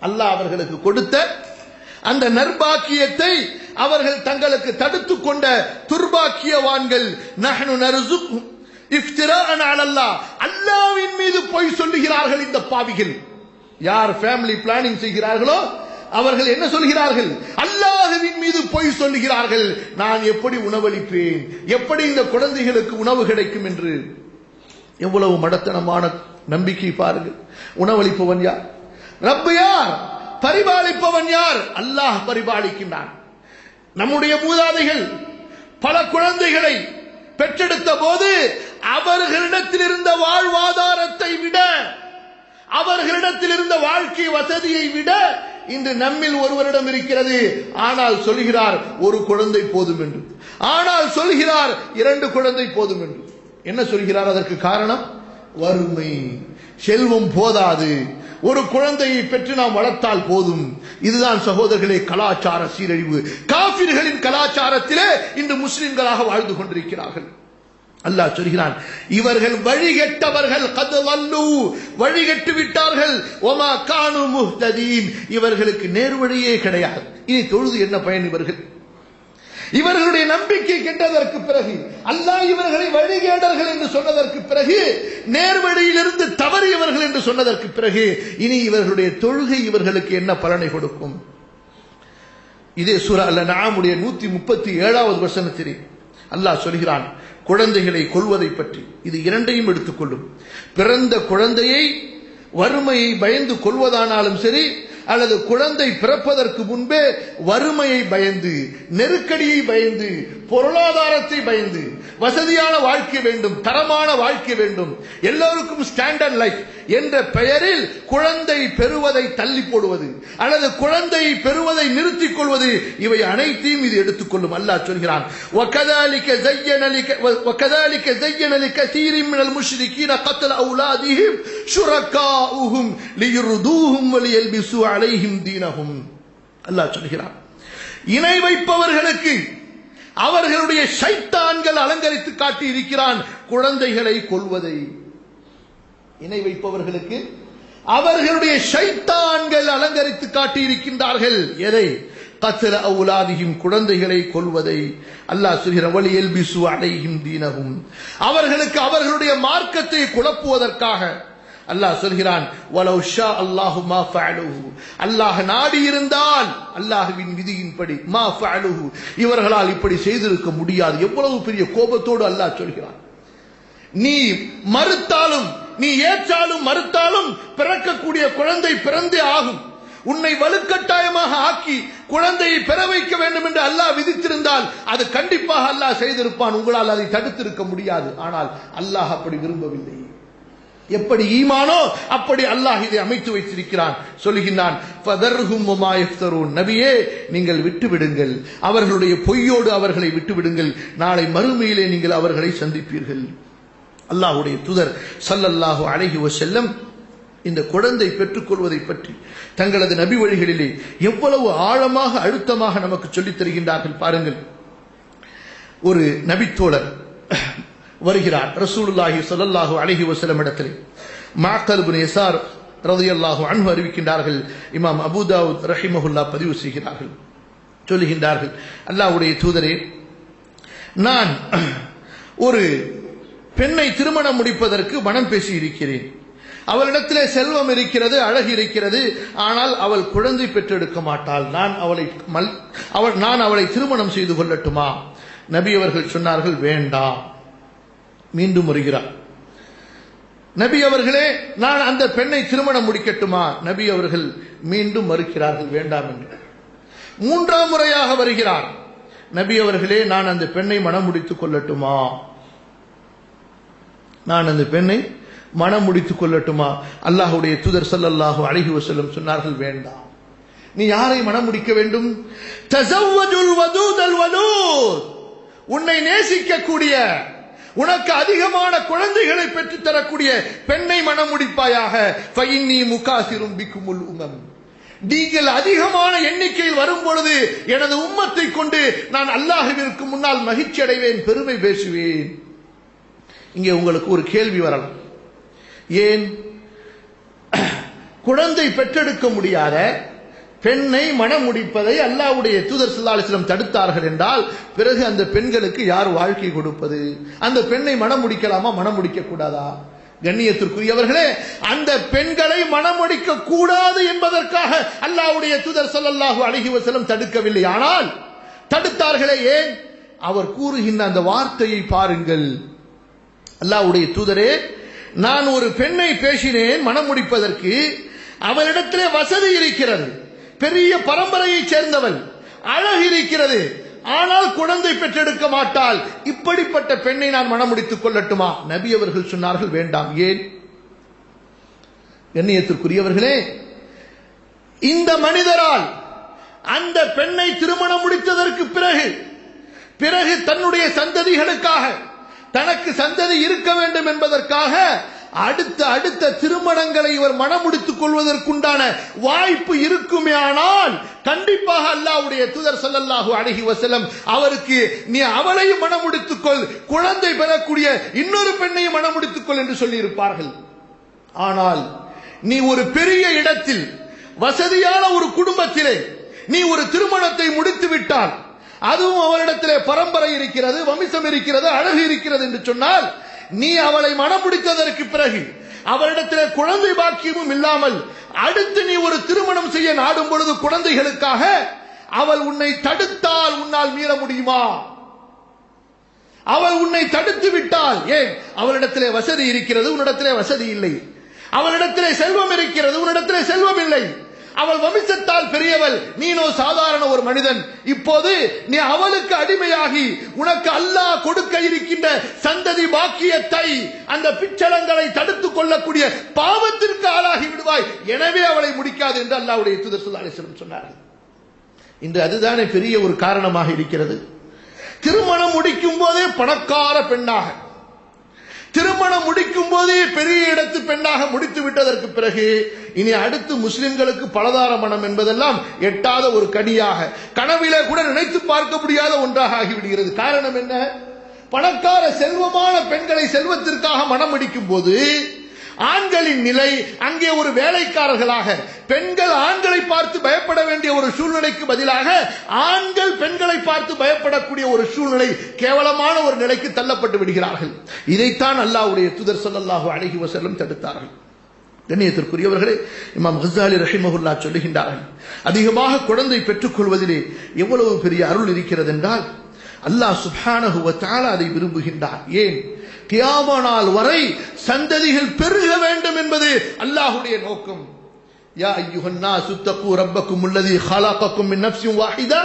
அல்லாஹ் அவர்களுக்கு கொடுத்த அந்த நற்பாக்கியத்தை அவர்கள் தங்களுக்கு தடுத்துக் கொண்ட துர்பாக்கியவான்கள். நஹ்னு நர்சுகுஹும், இஃப்திராஅன் அலல்லாஹ், அல்லாஹ்வின் மீது பொய் சொல்லுகிறார்கள் இந்த பாவிகள். யார் ஃபேமிலி பிளானிங் செய்கிறார்களோ அவர்கள் என்ன சொல்கிறார்கள்? அல்லாஹ்வின் மீது பொய் சொல்லுகிறார்கள். நான் எப்படி உணவளிப்பேன், எப்படி இந்த குழந்தைகளுக்கு உணவு கிடைக்கும் என்று. எவ்வளவு மடத்தனமான நம்பிக்கை பாருங்கள். உணவளிப்பவன் யார்? ரப்பு யார்? பரிபாலிப்பவன் யார்? அல்லாஹ் பரிபாலிக்கின்றான். நம்முடைய மூதாதைகள் பல குழந்தைகளை பெற்றெடுத்த போது அவர்களிடத்தில் இருந்த வாழ்வாதாரத்தை விட, அவர்களிடத்தில் இருந்த வாழ்க்கை வசதியை விட இன்று நம்மில் ஒருவரிடம் இருக்கிறது. ஆனால் சொல்கிறார் ஒரு குழந்தை போதும் என்று, ஆனால் சொல்கிறார் 2 குழந்தை போதும் என்று. என்ன சொல்கிறார்? அதற்கு காரணம் வறுமை. செல்வம் போதாது, ஒரு குழந்தையை பெற்று நாம் வளர்த்தால் போதும். இதுதான் சகோதரர்களே கலாச்சார சீரழிவு. காபிர்களின் கலாச்சாரத்திலே இன்று முஸ்லிம்களாக வாழ்ந்து கொண்டிருக்கிறார்கள். அல்லாஹ் சொல்கிறான், இவர்கள் வழிகெட்டவர்கள், கத் வல்லு, வழிகெட்டு விட்டார்கள், வமா கானு முஹ்ததீன், இவர்களுக்கு நேர்வழியே கிடையாது. இனி தொழுது என்ன பயன்? இவர்களுடைய நம்பிக்கை கெட்டதற்கு பிறகு, அல்லாஹ் இவர்களை வழிகேடர்கள் என்று சொன்னதற்கு பிறகு, நேர்வழியிலிருந்து தவறியவர்கள் என்று சொன்னதற்கு பிறகு, இனி இவர்களுடைய தொழுகை இவர்களுக்கு என்ன பலனை கொடுக்கும்? இதே சூரா அல்-அன்ஆமுடைய 137வது வசனத்திலே அல்லாஹ் சொல்கிறான் குழந்தைகளை கொல்வதை பற்றி. இது இரண்டையும் எடுத்துக்கொள்ளும். பிறந்த குழந்தையை வறுமையை பயந்து கொள்வதானாலும் சரி, அல்லது குழந்தை பிறப்பதற்கு முன்பே வறுமையை பயந்து, நெருக்கடியை பயந்து, பொருளாதாரத்தை பயந்து, வசதியான வாழ்க்கை வேண்டும், தரமான வாழ்க்கை வேண்டும், எல்லோருக்கும் ஸ்டாண்டர்ட் லைஃப் என்ற பெயரில் குழந்தை பெறுவதை தள்ளி போடுவது அல்லது குழந்தையை பெறுவதை நிறுத்திக் கொள்வது, இவை அனைத்தையும் இது எடுத்துக்கொள்ளும். அல்லாஹ் சொல்கிறான், وَكَذَلِكَ زَيَّنَ لِكَثِيرٍ مِنَ الْمُشْرِكِينَ قَتْلَ أَوْلَادِهِمْ شُرَكَاؤُهُمْ لِيُرْدُوهُمْ وَلِيَلْبِسُوا عَلَيْهِمْ دِينَهُمْ. அல்லாஹ் சொல்கிறான், இணை வைப்பவர்களுக்கு அவர்களுடைய ஷைத்தான்கள் அலங்கரித்து காட்டி இருக்கிறான் குழந்தைகளை கொல்வதை. இணை வைப்பவர்களுக்கு அவர்களுடைய ஷைத்தான்கள் அலங்கரித்து காட்டி இருக்கின்றார்கள். எதை? கத்ல அவுலாதிஹிம், குழந்தைகளை கொல்வதை. அல்லாஹ் சொல்கிறான், வலியல்பிசு அலைஹிம் தீனஹும், அவர்களுக்கு அவர்களுடைய மார்க்கத்தை குழப்புவதற்காக. அல்லாஹ் சொல்கிறான், வலௌ ஷா அல்லாஹு மா ஃபஅலுஹு, அல்லாஹ் நாடி இருந்தால், அல்லாஹ்வின் விதியின்படி, மா ஃபஅலுஹு, இவர்களால் இப்படி செய்திருக்க முடியாது. எவ்வளவு பெரிய கோபத்தோடு அல்லாஹ் சொல்கிறான். நீ மறுத்தாலும், நீ ஏற்றாலும் மறுத்தாலும் பிறக்கக்கூடிய குழந்தை பிறந்தே ஆகும். உன்னை வலுக்கட்டாயமாக ஆக்கி குழந்தையை பெற வைக்க வேண்டும் என்று அல்லாஹ் விதித்திருந்தால் அது கண்டிப்பாக அல்லாஹ் செய்திருப்பான். உங்களால் அதை தடுத்திருக்க முடியாது. ஆனால் அல்லாஹ் அப்படி விரும்பவில்லை. எப்படி ஈமானோ அப்படி அல்லாஹ் இதை அமைத்து வைத்திருக்கிறான். சொல்லுகின்றான், ஃபதர்ஹும் வமா யஃப்தரூன், நபியே நீங்கள் விட்டுவிடுங்கள், அவர்களுடைய பொய்யோடு அவர்களை விட்டுவிடுங்கள், நாளை மறுமையிலே நீங்கள் அவர்களை சந்திப்பீர்கள். அல்லாஹ்வுடைய தூதர் ஸல்லல்லாஹு அலைஹி வஸல்லம் இந்த குழந்தை பெற்றுக்கொள்வதை பற்றி தங்களது நபி வழிகளிலே எவ்வளவு ஆழமாக அழுத்தமாக நமக்கு சொல்லித் தருகின்றார்கள் பாருங்கள். ஒரு நபித்தோழர் வருகிறார் ரசூலுல்லாஹி ஸல்லல்லாஹு அலைஹி வஸல்லம் இடத்திலே. மஅக்கல் இப்னு யஸார் ரலியல்லாஹு அன்ஹு அறிவிக்கின்றார்கள், இமாம் அபூ தாவூத் ரஹிமஹுல்லாஹ் பதிவு செய்கிறார்கள். சொல்லுகின்றார்கள், அல்லாஹ்வுடைய தூதரே, நான் ஒரு பெண்ணை திருமணம் முடிப்பதற்கு மனம் பேசி இருக்கிறேன். அவளிடத்திலே செல்வம் இருக்கிறது, அழகு இருக்கிறது, ஆனால் அவள் குழந்தை பெற்றெடுக்க மாட்டாள். நான் அவளை திருமணம் செய்து கொள்ளட்டுமா? நபி அவர்கள் சொன்னார்கள், வேண்டாம். மீண்டும் வருகிறார், நபி அவர்களே, நான் அந்த பெண்ணை திருமணம் முடிக்கட்டுமா? நபி அவர்கள் மீண்டும் மறுக்கிறார்கள், வேண்டாம் என்று. 3ஆம் முறையாக வருகிறார், நபி அவர்களே, நான் அந்த பெண்ணை மனம் முடித்துக் கொள்ளட்டுமா? நான் அந்த பெண்ணை மனம் முடித்துக் கொள்ளட்டுமா? அல்லாஹ்வுடைய தூதர் ஸல்லல்லாஹு அலைஹி வஸல்லம் சொன்னார்கள், வேண்டாம். நீ யாரை மனம் முடிக்க வேண்டும்? தஸவ்வஜுல் வதூதல் வலூத், உன்னை நேசிக்கக்கூடிய, உனக்கு அதிகமான குழந்தைகளை பெற்றுத் தரக்கூடிய பெண்ணை மனம் முடிப்பாயாக. ஃபஇன்னி முகாசிரும் பிக்குமுல் உமம், நீங்கள் அதிகமான எண்ணிக்கையில் வரும் பொழுது எனது உம்மத்தை கொண்டு நான் அல்லாஹ்விற்கு முன்னால் மகிழ்ச்சி அடைவேன், பெருமை பேசுவேன். இங்கே உங்களுக்கு ஒரு கேள்வி வரலாம், ஏன் குழந்தை பெற்றெடுக்க முடியாத பெண்ணை மனம் முடிப்பதை அல்லாஹ்வுடைய தூதர் ஸல்லல்லாஹு அலைஹி வஸல்லம் தடுத்தார்கள் என்றால் பிறகு அந்த பெண்களுக்கு யார் வாழ்க்கை கொடுப்பது? அந்த பெண்ணை மனம் முடிக்கலாமா, மனம் முடிக்க கூடாதா? கண்ணியத்திற்குரியவர்களே, அந்த பெண்களை மனம் முடிக்க கூடாது என்பதற்காக அல்லாஹ்வுடைய தூதர் ஸல்லல்லாஹு அலைஹி வஸல்லம் தடுக்கவில்லை. ஆனால் தடுத்தார்களே, ஏன்? அவர் கூறுகின்ற அந்த வார்த்தையை பாருங்கள். அல்லாஹ்வுடைய தூதரே, நான் ஒரு பெண்ணை பேசினேன் மனம் முடிப்பதற்கு, அவளிடத்திலே வசதி இருக்கிறது, பெரிய பரம்பரையைச் சேர்ந்தவள், அழகு இருக்கிறது, ஆனால் குழந்தை பெற்றெடுக்க மாட்டாள், இப்படிப்பட்ட பெண்ணை நான் மனம் முடித்துக் கொள்ளட்டுமா? நபி அவர்கள் சொன்னார்கள், வேண்டாம். ஏன்? கண்ணியத்திற்குரியவர்களே, இந்த மனிதரால் அந்த பெண்ணை திருமணம் முடித்ததற்கு பிறகு தன்னுடைய சந்ததிகளுக்காக, தனக்கு சந்ததி இருக்க வேண்டும் என்பதற்காக அடுத்த திருமணங்களை இவர் மனம் முடித்துக் கொள்வதற்குண்டான வாய்ப்பு இருக்குமே. ஆனால் கண்டிப்பாக அல்லாஹ்வுடைய தூதர் ஸல்லல்லாஹு அலைஹி வஸல்லம் அவருக்கு, நீ அவளையும் மனம் முடித்துக்கொள், குழந்தை பெறக்கூடிய இன்னொரு பெண்ணையும் மனம் முடித்துக்கொள் என்று சொல்லி இருப்பார்கள். ஆனால் நீ ஒரு பெரிய இடத்தில், வசதியான ஒரு குடும்பத்திலே நீ ஒரு திருமணத்தை முடித்து விட்டால், அதுவும் அவளிடத்திலே பரம்பரை இருக்கிறது, வம்சம் இருக்கிறது, அழகு இருக்கிறது என்று சொன்னால், நீ அவளை மனம் முடித்ததற்கு பிறகு அவளிடத்திலே குழந்தை பாக்கியமும் இல்லாமல் அடுத்து நீ ஒரு திருமணம் செய்ய நாடும் பொழுது குழந்தைகளுக்காக அவள் உன்னை தடுத்தால் உன்னால் மீற முடியுமா? அவள் உன்னை தடுத்து விட்டால், ஏன்? அவளிடத்திலே வசதி இருக்கிறது, உன்னிடத்திலே வசதி இல்லை. அவளிடத்திலே செல்வம் இருக்கிறது, உன்னிடத்திலே செல்வம் இல்லை. அவள் வம்சத்தால் பெரியவள், நீனோ சாதாரண ஒரு மனிதன். இப்போது நீ அவளுக்கு அடிமையாகி உனக்கு அல்லாஹ் கொடுக்க இருக்கின்ற சந்ததி பாக்கியத்தை, அந்த பிச்சளங்களை தடுத்துக் கொள்ளக்கூடிய பாவத்திற்கு ஆளாகி விடுவாய். எனவே அவளை முடிக்காது என்று அல்லாஹ்வுடைய தூதர் ஸல்லல்லாஹு அலைஹி வஸல்லம் சொன்னார்கள். இன்று அதுதானே பெரிய ஒரு காரணமாக இருக்கிறது. திருமணம் முடிக்கும் போதே பணக்கார பெண்ணாக, திருமணம் முடிக்கும் போதே பெரிய இடத்து பெண்ணாக முடித்து விட்டதற்கு பிறகு இனி அடுத்து முஸ்லிம்களுக்கு பலதார மனம் என்பதெல்லாம் எட்டாத ஒரு கனியாக, கனவிலே கூட நினைத்து பார்க்க முடியாத ஒன்றாக ஆகிவிடுகிறது. காரணம் என்ன? பணக்கார செல்வமான பெண்களை செல்வத்திற்காக மனம் முடிக்கும் போது ஆண்களின் நிலை அங்கே ஒரு வேலைக்காரர்களாக, பெண்கள் ஆண்களை பார்த்து பயப்பட வேண்டிய ஒரு சூழ்நிலைக்கு பதிலாக ஆண்கள் பெண்களை பார்த்து பயப்படக்கூடிய ஒரு சூழ்நிலை, கேவலமான ஒரு நிலைக்கு தள்ளப்பட்டு விடுகிறார்கள். இதைத்தான் அல்லாஹ்வுடைய தூதர் ஸல்லல்லாஹு அலைஹி வஸல்லம் தடுத்தார்கள். கண்ணியத்திற்குரியவர்களே, இமாம் கஸாலி ரஹிமஹுல்லாஹ் சொல்லுகின்றார்கள், அதிகமாக குழந்தை பெற்றுக் கொள்வதிலே எவ்வளவு பெரிய அருள் இருக்கிறது என்றால் அல்லாஹ் சுப்ஹானஹு வ தஆலா அதை விரும்புகின்றார். ஏன்? கியாம நாள் வரை சந்ததிகள் பெருக வேண்டும் என்பது அல்லாஹ்வுடைய நோக்கம். யா அய்யுஹன் நாஸு தகு ரப்பக்கும் அல்லதி خلقكم من نفس واحدة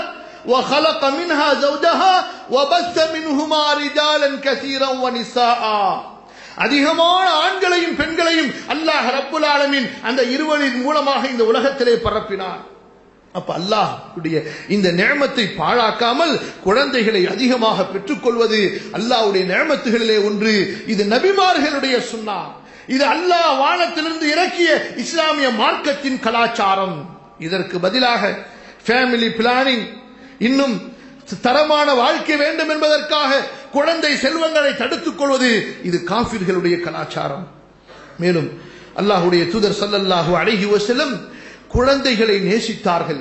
وخلق منها زوجها وبث منهما رجالا كثيرا ونساء. அதிகமான ஆண்களையும் பெண்களையும் அல்லாஹ் ரப்புல் ஆலமீன் அந்த இருவரின் மூலமாக இந்த உலகத்திலே பரப்பினார். அப்ப அல்லாஹ்வுடைய இந்த நிஅமத்தை பாழாக்காமல் குழந்தைகளை அதிகமாக பெற்றுக்கொள்வது அல்லாஹ்வுடைய நிஅமத்துகளிலே ஒன்று. இது நபிமார்களுடைய சுன்னா, இது அல்லாஹ் வானத்திலிருந்து இறக்கிய இஸ்லாமிய மார்க்கத்தின் கலாச்சாரம். இதற்கு பதிலாக ஃபேமிலி பிளானிங், இன்னும் தரமான வாழ்க்கை வேண்டும் என்பதற்காக குழந்தை செல்வங்களை தடுத்துக் கொள்வது, இது காஃபிர்களுடைய கலாச்சாரம். மேலும் அல்லாஹ்வுடைய தூதர் ஸல்லல்லாஹு அலைஹி வஸல்லம் குழந்தைகளை நேசித்தார்கள்.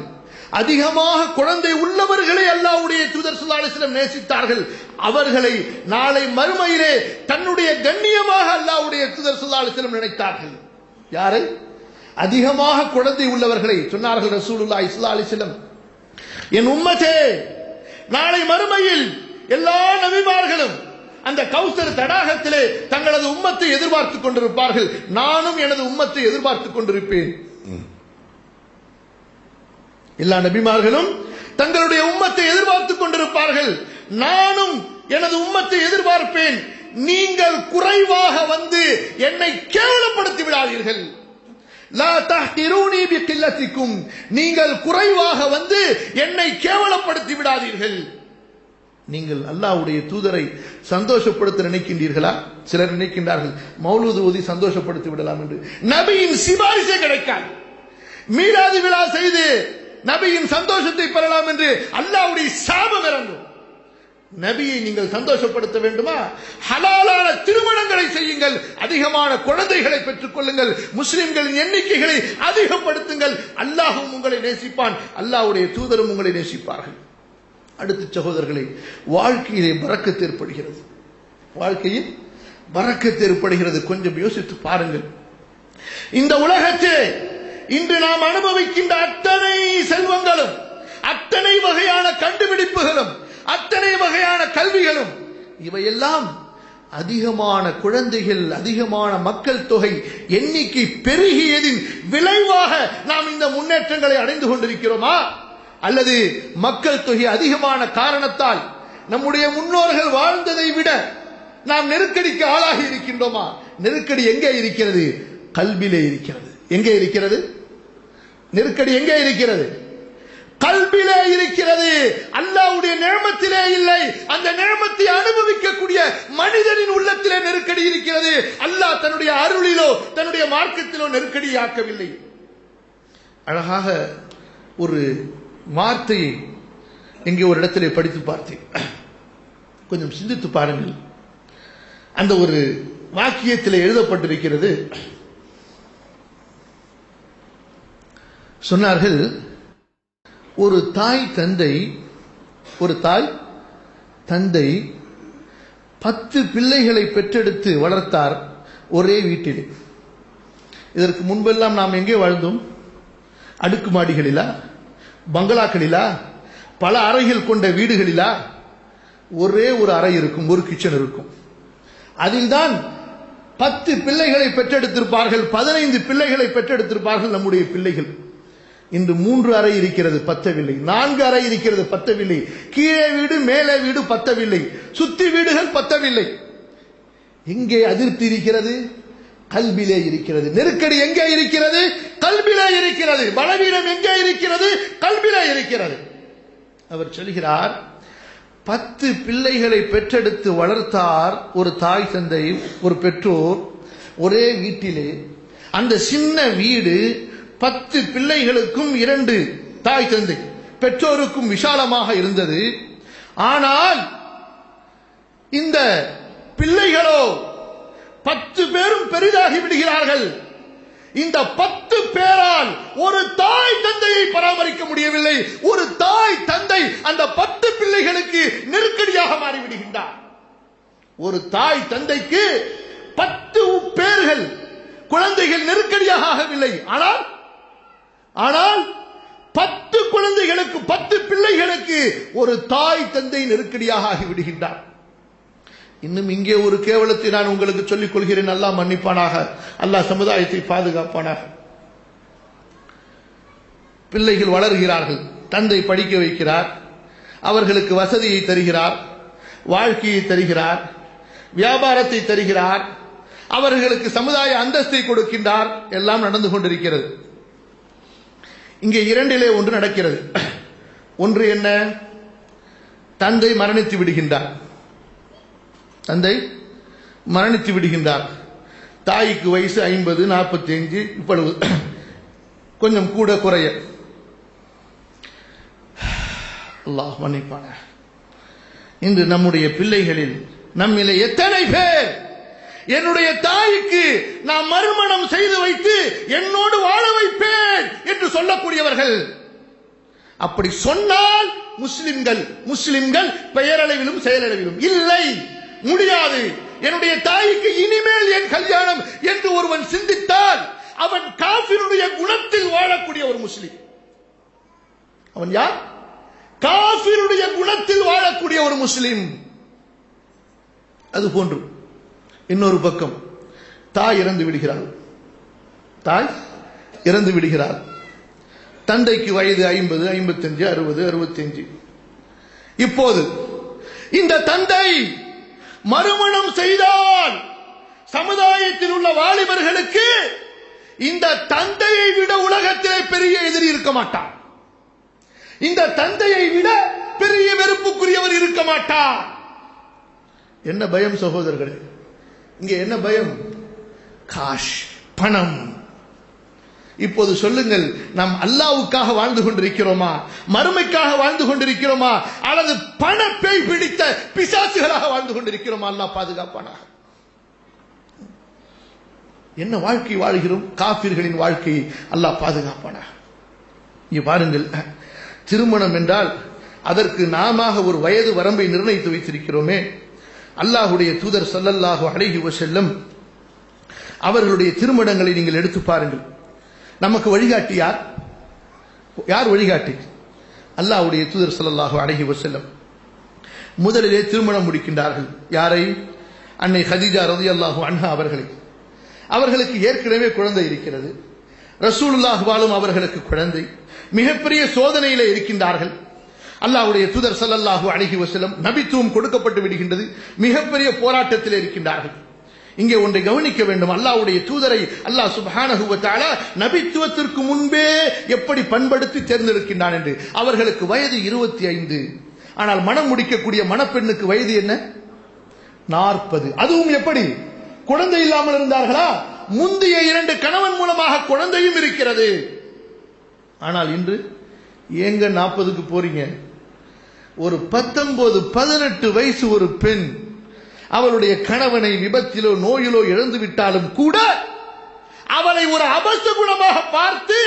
அதிகமாக குழந்தை உள்ளவர்களை அல்லாஹ்வுடைய தூதர் ஸல்லல்லாஹு அலைஹி வஸல்லம் நேசித்தார்கள். அவர்களை நாளை மறுமையிலே தன்னுடைய கண்ணியமாக அல்லாஹ்வுடைய தூதர் ஸல்லல்லாஹு அலைஹி வஸல்லம் நினைத்தார்கள். யாரை? அதிகமாக குழந்தை உள்ளவர்களை. சொன்னார்கள் ரசூலுல்லாஹி ஸல்லல்லாஹு அலைஹி வஸல்லம், என் உம்மத்தே, நாளை மறுமையில் எல்லா நபிமார்களும் அந்த கௌசர் தடாகத்திலே தங்களது உம்மத்தை எதிர்பார்த்துக் கொண்டிருப்பார்கள். நானும் எனது உம்மத்தை எதிர்பார்த்துக் கொண்டிருப்பேன். எல்லா நபிமார்களும் தங்களுடைய உம்மத்தை எதிர்பார்த்துக் கொண்டிருப்பார்கள். நானும் எனது உம்மத்தை எதிர்பார்ப்பேன். நீங்கள் குறைவாக வந்து என்னை கேவலப்படுத்தி விடாதீர்கள். லா தஹ்திரூனி பிகில்லத்திக்கும், நீங்கள் குறைவாக வந்து என்னை கேவலப்படுத்தி விடாதீர்கள். நீங்கள் அல்லாஹ்வுடைய தூதரை சந்தோஷப்படுத்த நினைக்கின்றீர்களா? சிலர் நினைக்கின்றார்கள் மௌலூது ஓதி சந்தோஷப்படுத்தி விடலாம் என்று. நபியின் சிபாரிசே கிடைக்காது. மீலாது விழா செய்து நபியின் சந்தோஷத்தை பெறலாம் என்று அல்லாஹ்வுடைய சாபம் இறங்கும். நபியை நீங்கள் சந்தோஷப்படுத்த வேண்டுமா? ஹலாலான திருமணங்களை செய்யுங்கள், அதிகமான குழந்தைகளை பெற்றுக் கொள்ளுங்கள், முஸ்லிம்களின் எண்ணிக்கைகளை அதிகப்படுத்துங்கள். அல்லாஹ்வும் உங்களை நேசிப்பான், அல்லாஹ்வுடைய தூதரும் உங்களை நேசிப்பார்கள். அடுத்த சகோதரர்களே, வாழ்க்கையிலே பரக்கத் ஏற்படுகிறது. வாழ்க்கையில் பரக்கத் ஏற்படுகிறது. கொஞ்சம் யோசித்து பாருங்கள். இந்த உலகத்தில் இன்று நாம் அனுபவிக்கின்ற அத்தனை செல்வங்களும், அத்தனை வகையான கண்டுபிடிப்புகளும், அத்தனை வகையான கல்விகளும், இவையெல்லாம் அதிகமான குழந்தைகள், அதிகமான மக்கள் தொகை எண்ணிக்கை பெருகியதின் விளைவாக நாம் இந்த முன்னேற்றங்களை அடைந்து கொண்டிருக்கிறோமா? அல்லது மக்கள் தொகை அதிகமான காரணத்தால் நம்முடைய முன்னோர்கள் வாழ்ந்ததை விட நாம் நெருக்கடிக்கு ஆளாகி இருக்கின்றோமா? நெருக்கடி எங்கே இருக்கிறது? கல்விலே இருக்கிறது. எங்கே இருக்கிறது நெருக்கடி? எங்கே இருக்கிறது? கல்விலே இருக்கிறது. அல்லாஹ்வுடைய நிஅமத்திலே இல்லை. அந்த நிஅமத்தை அனுபவிக்கக்கூடிய மனிதனின் உள்ளத்திலே நெருக்கடி இருக்கிறது. அல்லாஹ் தன்னுடைய அருளிலோ தன்னுடைய மார்க்கத்திலோ நெருக்கடியாக்கவில்லை. அழகாக ஒரு வார்த்தையை எங்கே ஒரு இடத்திலே படித்து பார்த்தேன். கொஞ்சம் சிந்தித்து பாருங்கள். அந்த ஒரு வாக்கியத்தில் எழுதப்பட்டிருக்கிறது. சொன்னார்கள், ஒரு தாய் தந்தை 10 பிள்ளைகளை பெற்றெடுத்து வளர்த்தார் ஒரே வீட்டில். இதற்கு முன்பெல்லாம் நாம் எங்கே வாழ்ந்தோம்? அடுக்குமாடிகளிலா, பங்களாக்களிலா, பல அறைகள் கொண்ட வீடுகளிலா? ஒரே ஒரு அறை இருக்கும், ஒரு கிச்சன் இருக்கும். அதில்தான் 10 பிள்ளைகளை பெற்றெடுத்திருப்பார்கள், 15 பிள்ளைகளை பெற்றெடுத்திருப்பார்கள் நம்முடைய பிள்ளைகள். இன்று 3 அறை இருக்கிறது, பத்தவில்லை. 4 அறை இருக்கிறது, பத்தவில்லை. கீழே வீடு மேலே வீடு, பத்தவில்லை. சுத்தி வீடுகள், பத்தவில்லை. எங்கே அதிருப்தி இருக்கிறது? கல்விலே இருக்கிறது. நெருக்கடி எங்கே இருக்கிறது? கல்விலே இருக்கிறது. பலவீனம் எங்கே இருக்கிறது? கல்விலே இருக்கிறது. அவர் சொல்கிறார், 10 பிள்ளைகளை பெற்றெடுத்து வளர்த்தார் ஒரு தாய் தந்தை, ஒரு பெற்றோர் ஒரே வீட்டிலே. அந்த சின்ன வீடு 10 பிள்ளைகளுக்கும் 2 தாய் தந்தை பெற்றோருக்கும் விசாலமாக இருந்தது. ஆனால் இந்த பிள்ளைகளோ 10 பேரும் பெரிதாகி விடுகிறார்கள். இந்த 10 பேரால் ஒரு தாய் தந்தையை பராமரிக்க முடியவில்லை. ஒரு தாய் தந்தை அந்த 10 பிள்ளைகளுக்கு நெருக்கடியாக மாறிவிடுகின்றார். ஒரு தாய் தந்தைக்கு 10 பேர்கள் குழந்தைகள் நெருக்கடியாக ஆகவில்லை. ஆனால் 10 குழந்தைகளுக்கு, 10 பிள்ளைகளுக்கு ஒரு தாய் தந்தை நெருக்கடியாக ஆகிவிடுகின்றார். இன்னும் இங்கே ஒரு கேவலத்தை நான் உங்களுக்கு சொல்லிக் கொள்கிறேன். அல்லாஹ் மன்னிப்பானாக, அல்லாஹ் சமுதாயத்தை பாதுகாப்பானாக. பிள்ளைகள் வளர்கிறார்கள், தந்தை படிக்க வைக்கிறார், அவர்களுக்கு வசதியை தருகிறார், வாழ்க்கையை தருகிறார், வியாபாரத்தை தருகிறார், அவர்களுக்கு சமுதாய அந்தஸ்தை கொடுக்கின்றார். எல்லாம் நடந்து கொண்டிருக்கிறது. இங்கே 2 ஒன்று நடக்கிறது. ஒன்று என்ன? தந்தை மரணித்து விடுகின்றார். தந்தை மரணித்து விடுகின்றார். தாய்க்கு வயசு 50, 45, இப்பொழுது கொஞ்சம் கூட குறைய. அல்லாஹ் மன்னிப்பான. இன்று நம்முடைய பிள்ளைகளில் நம்மிலே எத்தனை பேர் என்னுடைய தாய்க்கு நான் மறுமணம் செய்து வைத்து என்னோடு வாழ வைப்பேன் என்று சொல்லக்கூடியவர்கள்? அப்படி சொன்னால் முஸ்லிம்கள் பெயரளவிலும் செயலளவிலும் இல்லை, முடியாது. என்னுடைய தாய்க்கு இனிமேல் என் கல்யாணம் என்று ஒருவன் சிந்தித்தால் அவன் காஃபிருடைய குணத்தில் வாழக்கூடிய ஒரு முஸ்லிம். அவன் யார்? காஃபிருடைய குணத்தில் வாழக்கூடிய ஒரு முஸ்லிம். அது போன்று இன்னொரு பக்கம் தாய் இறந்து விடுகிறாள். தந்தைக்கு வயது 50, 55, 60, 65. இப்போது இந்த தந்தை மறுமணம் செய்தால் சமுதாயத்தில் உள்ள வாலிபர்களுக்கு இந்த தந்தையை விட உலகத்திலே பெரிய எதிரி இருக்க மாட்டார். இந்த தந்தையை விட பெரிய வெறுப்புக்குரியவர் இருக்க மாட்டார். என்ன பயம் சகோதரர்களே? இங்கே என்ன பயம்? காஷ், பணம். இப்போது சொல்லுங்கள், நாம் அல்லாஹ்வுக்காக வாழ்ந்து கொண்டிருக்கிறோமா, மறுமைக்காக வாழ்ந்து கொண்டிருக்கிறோமா, அல்லது பண பேய் பிடித்த பிசாசுகளாக வாழ்ந்து கொண்டிருக்கிறோமா? அல்லாஹ் பாதுகாப்பானாக. என்ன வாழ்க்கை வாழ்கிறோம்? காபிர்களின் வாழ்க்கையை அல்லாஹ் பாதுகாப்பானாக. இங்க பாருங்கள், திருமணம் என்றால் அதற்கு நாம ஒரு வயது வரம்பை நிர்ணயித்து வைத்திருக்கிறோமே. அல்லாஹ்வுடைய தூதர் ஸல்லல்லாஹு அலைஹி வஸல்லம் அவர்களுடைய திருமணங்களை நீங்கள் எடுத்து பாருங்கள். நமக்கு வழிகாட்டி யார்? யார் வழிகாட்டி? அல்லாஹ்வுடைய தூதர் ஸல்லல்லாஹு அலைஹி வஸல்லம் முதலிலே திருமணம் முடிக்கின்றார்கள். யாரை? அன்னை ஹதீஜா ரலியல்லாஹு அன்ஹா அவர்களை. அவர்களுக்கு ஏற்கனவே குழந்தை இருக்கிறது. ரசூலுல்லாஹ் வாழும் அவர்களுக்கு குழந்தை. மிகப்பெரிய சோதனையிலே இருக்கின்றார்கள். அல்லாஹ்வுடைய தூதர் ஸல்லல்லாஹு அலைஹி வஸல்லம் நபித்துவம் கொடுக்கப்பட்டு விடுகின்றது. மிகப்பெரிய போராட்டத்தில் இருக்கின்றார்கள். இங்கே ஒன்றை கவனிக்க வேண்டும். அல்லாஹ்வுடைய தூதரை அல்லாஹ் சுப்ஹானஹு வ தஆலா நபித்துவத்திற்கு முன்பே எப்படி பண்படுத்தி தேர்ந்தெடுக்கின்றான் என்று. அவர்களுக்கு வயது 25. ஆனால் மனம் முடிக்கக்கூடிய மணப்பெண்ணுக்கு வயது என்ன? 40. அதுவும் எப்படி? குழந்தை இல்லாமல் இருந்தார்களா? முந்தைய 2 கணவன் மூலமாக குழந்தையும் இருக்கிறது. ஆனால் இன்று ஏங்க 40க்கு போறீங்க? ஒரு 19-18 வயசு ஒரு பெண் அவளுடைய கணவனை விபத்திலோ நோயிலோ இழந்து விட்டாலும் கூட அவளை ஒரு அபசகுணமாக பார்த்து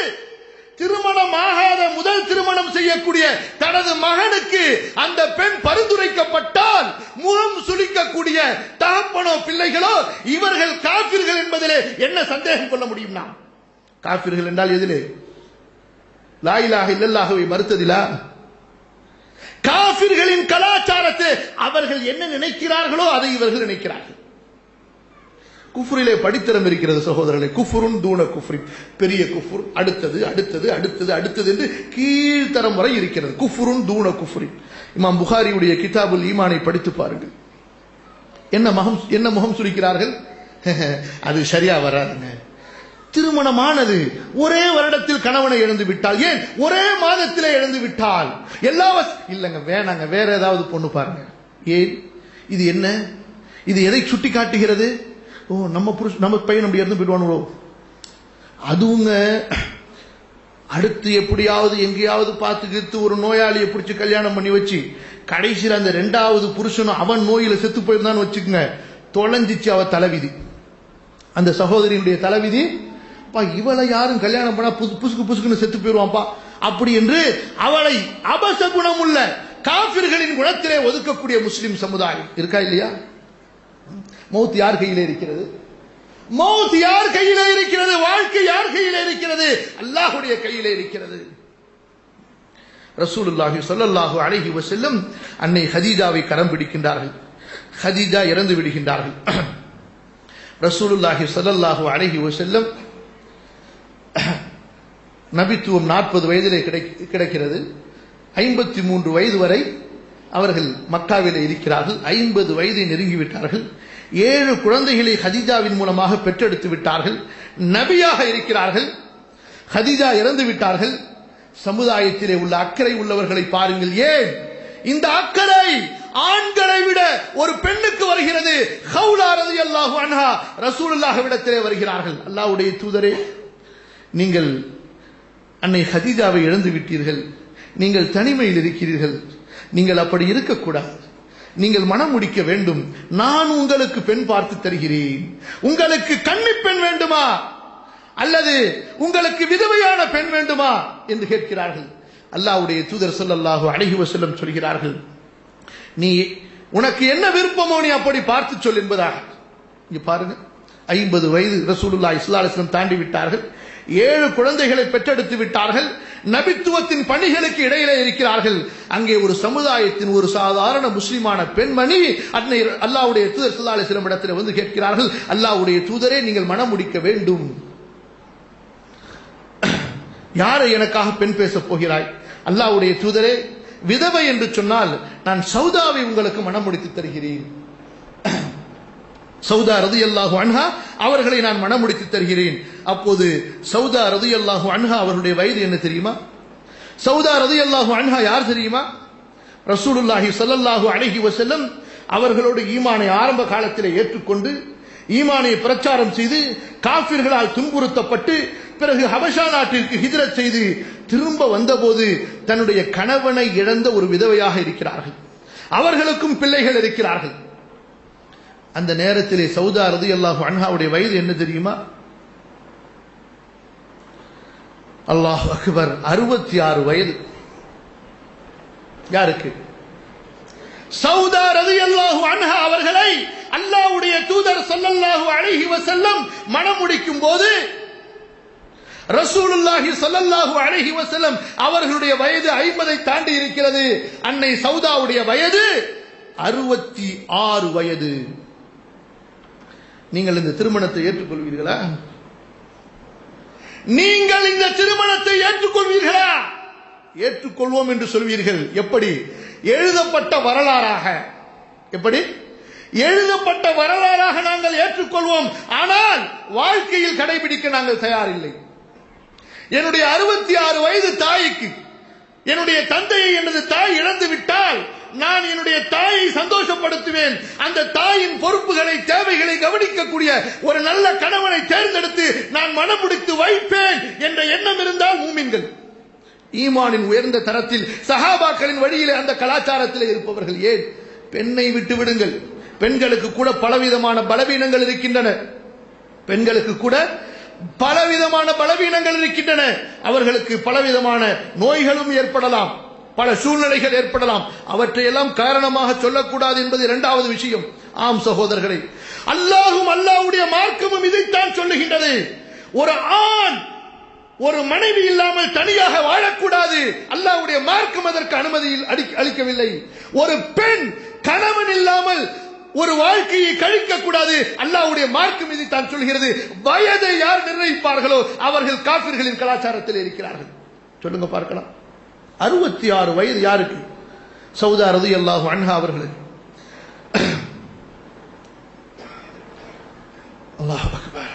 திருமணமாகாத முதல் திருமணம் செய்யக்கூடிய தனது மகனுக்கு அந்த பெண் பரிந்துரைக்கப்பட்டால் முகம் சுளிக்கக்கூடிய தகப்பனோ பிள்ளைகளோ இவர்கள் காபிர்கள் என்பதிலே என்ன சந்தேகம் கொள்ள முடியும்? நாம் காபிர்கள் என்றால் எதிலே? லா இலாஹ இல்லல்லாஹுவை மறுத்ததிலா? காபிர்களின் கலாச்சாரத்தை அவர்கள் என்ன நினைக்கிறார்களோ அதை இவர்கள் நினைக்கிறார்கள். குஃப்ரிலே படித்தரம் இருக்கிறது சகோதரர்களே. குஃப்ருன் தூன குஃப்ரி, பெரிய குஃப்ர், அடுத்தது அடுத்தது அடுத்தது அடுத்தது என்று கீழ்த்தரம் வரை இருக்கிறது. குஃப்ருன் தூன குஃப்ரி. இமாம் புகாரியுடைய கிதாபுல் ஈமானை படித்து பாருங்கள். என்ன முகம் சுளிக்கிறார்கள்? அது சரியா வராதுங்க. திருமணமானது ஒரே வருடத்தில் கணவனை இழந்து விட்டால், ஏன் ஒரே மாதத்திலே இழந்து விட்டால் இல்லங்க வேணாங்க, வேற ஏதாவது பொண்ணு பாருங்க. ஏன்? இது என்ன? இது எதை சுட்டி காட்டுகிறது? ஓ, நம்ம பையன் அப்படி இருந்து போயிடுவானுங்களோ. அதுவுங்க அடுத்து எப்படியாவது எங்கேயாவது பார்த்துக்கிட்டு ஒரு நோயாளியை பிடிச்சி கல்யாணம் பண்ணி வச்சு கடைசியில் அந்த 2வது புருஷனும் அவன் நோயில செத்து போயிருந்தான்னு வச்சுக்கோங்க, தொலைஞ்சிச்சு அவ தலைவிதி. அந்த சகோதரியுடைய தலைவிதி, இவளை யாரும் கல்யாணம் பண்ணா புசுக்கு புசுக்குன்னு செத்து போயிருவான்பா அப்படி என்று அவளை அபச குணம் உள்ள காபிர்களின் குணத்திலே ஒதுக்கக்கூடிய முஸ்லிம் சமுதாயம் இருக்கா இல்லையா? மௌத் யார் கையிலே இருக்கிறது? மௌத் யார் கையிலே இருக்கிறது? வாழ்க்கை யார் கையிலே இருக்கிறது? அல்லாஹ்வுடைய கையிலே இருக்கிறது. ரசூலுல்லாஹி ஸல்லல்லாஹு அலைஹி வஸல்லம் அன்னை ஹதீஜாவை கரம் பிடிக்கின்றார்கள். ஹதீஜா இறந்து விடுகின்றார்கள். ரசூலுல்லாஹி ஸல்லல்லாஹு அலைஹி வஸல்லம் நபித்துவம் 40 வயதிலே கிடைக்கிறது. 53 வயது வரை அவர்கள் மக்காவிலே இருக்கிறார்கள். 50 வயதை நெருங்கிவிட்டார்கள். 7 குழந்தைகளை ஹதீஜாவின் மூலமாக பெற்றெடுத்து விட்டார்கள். நபியாக இருக்கிறார்கள். ஹதீஜா இறந்து விட்டார்கள். சமுதாயத்திலே உள்ள அக்கறை உள்ளவர்களை பாருங்கள். ஏன் இந்த அக்கறை ஆண்களை விட ஒரு பெண்ணுக்கு வருகிறது? ஹவுலா ரலியல்லாஹு அன்ஹா ரசூலுல்லாஹ்விடத்திலே வருகிறார்கள். அல்லாஹ்வுடைய தூதரே, நீங்கள் அன்னை ஹதீஜாவை இழந்து விட்டீர்கள். நீங்கள் தனிமையில் இருக்கிறீர்கள். நீங்கள் அப்படி இருக்கக்கூடாது. நீங்கள் மனம் முடிக்க வேண்டும். நான் உங்களுக்கு பெண் பார்த்து தருகிறேன். உங்களுக்கு கன்னி பெண் வேண்டுமா அல்லது உங்களுக்கு விதவையான பெண் வேண்டுமா என்று கேட்கிறார்கள். அல்லாஹ்வுடைய தூதர் ஸல்லல்லாஹு அலைஹி வஸல்லம் சொல்கிறார்கள், நீ உனக்கு என்ன விருப்பமோ நீ அப்படி பார்த்து சொல் என்பதாக. இங்க பாருங்க, 50 வயது ரசூலுல்லாஹி ஸல்லல்லாஹு அலைஹி வஸல்லம் தாண்டி விட்டார்கள். 7 குழந்தைகளை பெற்றெடுத்து விட்டார்கள். நபித்துவத்தின் பணிகளுக்கு இடையிலே இருக்கிறார்கள். அங்கே ஒரு சமுதாயத்தின் ஒரு சாதாரண முஸ்லிமான பெண்மணி அல்லாஹ்வுடைய தூதர் ஸல்லல்லாஹு அலைஹி வஸல்லம் இடத்திலே வந்து கேட்கிறார்கள், அல்லாஹ்வுடைய தூதரே, நீங்கள் மனம் முடிக்க வேண்டும். யாரை எனக்காக பெண் பேசப் போகிறாய்? அல்லாஹ்வுடைய தூதரே, விதவை என்று சொன்னால் நான் சௌதாவை உங்களுக்கு மனம் முடித்து தருகிறேன். சௌதா ரலியல்லாஹு அன்ஹா அவர்களை நான் மனம் முடித்து தருகிறேன். அப்போது சௌதா ரலியல்லாஹு அன்ஹா அவருடைய வயது என்ன தெரியுமா? சௌதா ரலியல்லாஹு அன்ஹா யார் தெரியுமா? ரசூலுல்லாஹி ஸல்லல்லாஹு அலைஹி வஸல்லம் அவர்களோடு ஈமானை ஆரம்ப காலத்தில் ஏற்றுக்கொண்டு ஈமானை பிரச்சாரம் செய்து காஃபிர்களால் துன்புறுத்தப்பட்டு பிறகு ஹபஷா நாட்டிற்கு ஹிஜ்ரத் செய்து திரும்ப வந்தபோது தன்னுடைய கணவனை இழந்த ஒரு விதவையாக இருக்கிறார்கள். அவர்களுக்கும் பிள்ளைகள் இருக்கிறார்கள். அந்த நேரத்திலே சௌதா ரலியல்லாஹு அன்ஹாவுடைய வயது என்ன தெரியுமா? அல்லாஹ் அக்பர், 66 வயது. யாருக்கு? சௌதா ரலியல்லாஹு அன்ஹா அவர்களை அல்லாஹ்வுடைய தூதர் ஸல்லல்லாஹு அலைஹி வஸல்லம் மணம் முடிக்கும் போது ரசூலுல்லாஹி ஸல்லல்லாஹு அலைஹி வஸல்லம் அவர்களுடைய வயது 50ஐ தாண்டி இருக்கிறது. அன்னை சௌதாவுடைய வயது 66 வயது. நீங்கள் இந்த திருமணத்தை ஏற்றுக்கொள்வீர்களா? நீங்கள் இந்த திருமணத்தை ஏற்றுக்கொள்வீர்களா? ஏற்றுக்கொள்வோம் என்று சொல்வீர்கள். எப்படி? எழுதப்பட்ட வரலாறாக. எப்படி? எழுதப்பட்ட வரலாறாக நாங்கள் ஏற்றுக்கொள்வோம். ஆனால் வாழ்க்கையில் கடைபிடிக்க நாங்கள் தயாரில்லை. என்னுடைய 66 வயது தாய்க்கு என்னுடைய தந்தையை எனது தாய் இழந்து விட்டால் நான் என்னுடைய தாயை சந்தோஷப்படுத்துவேன். அந்த தாயின் பொறுப்புகளை தேவைகளை கவனிக்கக்கூடிய ஒரு நல்ல கணவனை தேர்ந்தெடுத்து நான் மனம் முடித்து வைப்பேன் என்ற எண்ணம் இருந்தால் மூமின்கள், ஈமானின் உயர்ந்த தரத்தில் சஹாபாக்களின் வழியிலே அந்த கலாச்சாரத்தில் இருப்பவர்கள். ஏன் பெண்ணை விட்டு விடுங்கள். பெண்களுக்கு கூட பலவிதமான பலவீனங்கள் இருக்கின்றன. பெண்களுக்கு கூட பலவிதமான பலவீனங்கள் இருக்கின்றன. அவர்களுக்கு பலவிதமான நோய்களும் ஏற்படலாம், பல சூழ்நிலைகள் ஏற்படலாம். அவற்றையெல்லாம் காரணமாக சொல்லக்கூடாது என்பது இரண்டாவது விஷயம். ஆம் சகோதரர்களே, அல்லாஹும் அல்லாஹ்வுடைய மார்க்கமும் இதைத்தான் சொல்லுகின்றது. ஒரு ஆண் ஒரு மனைவி இல்லாமல் தனியாக வாழக்கூடாது. அல்லாஹ்வுடைய மார்க்கம் அதற்கு அனுமதி அளிக்கவில்லை. ஒரு பெண் கணவன் இல்லாமல் ஒரு வாழ்க்கையை கழிக்க கூடாது. அல்லாஹ்வுடைய மார்க்கம் இதைத்தான் சொல்கிறது. வயதை யார் நிர்ணயிப்பார்களோ அவர்கள் காஃபிர்களின் கலாச்சாரத்தில் இருக்கிறார்கள். சொல்லுங்க பார்க்கலாம். 66 வயது யாருக்கு? சௌதா ரலியல்லாஹு அன்ஹா அவர்களுக்கு. அல்லாஹ் அக்பர்.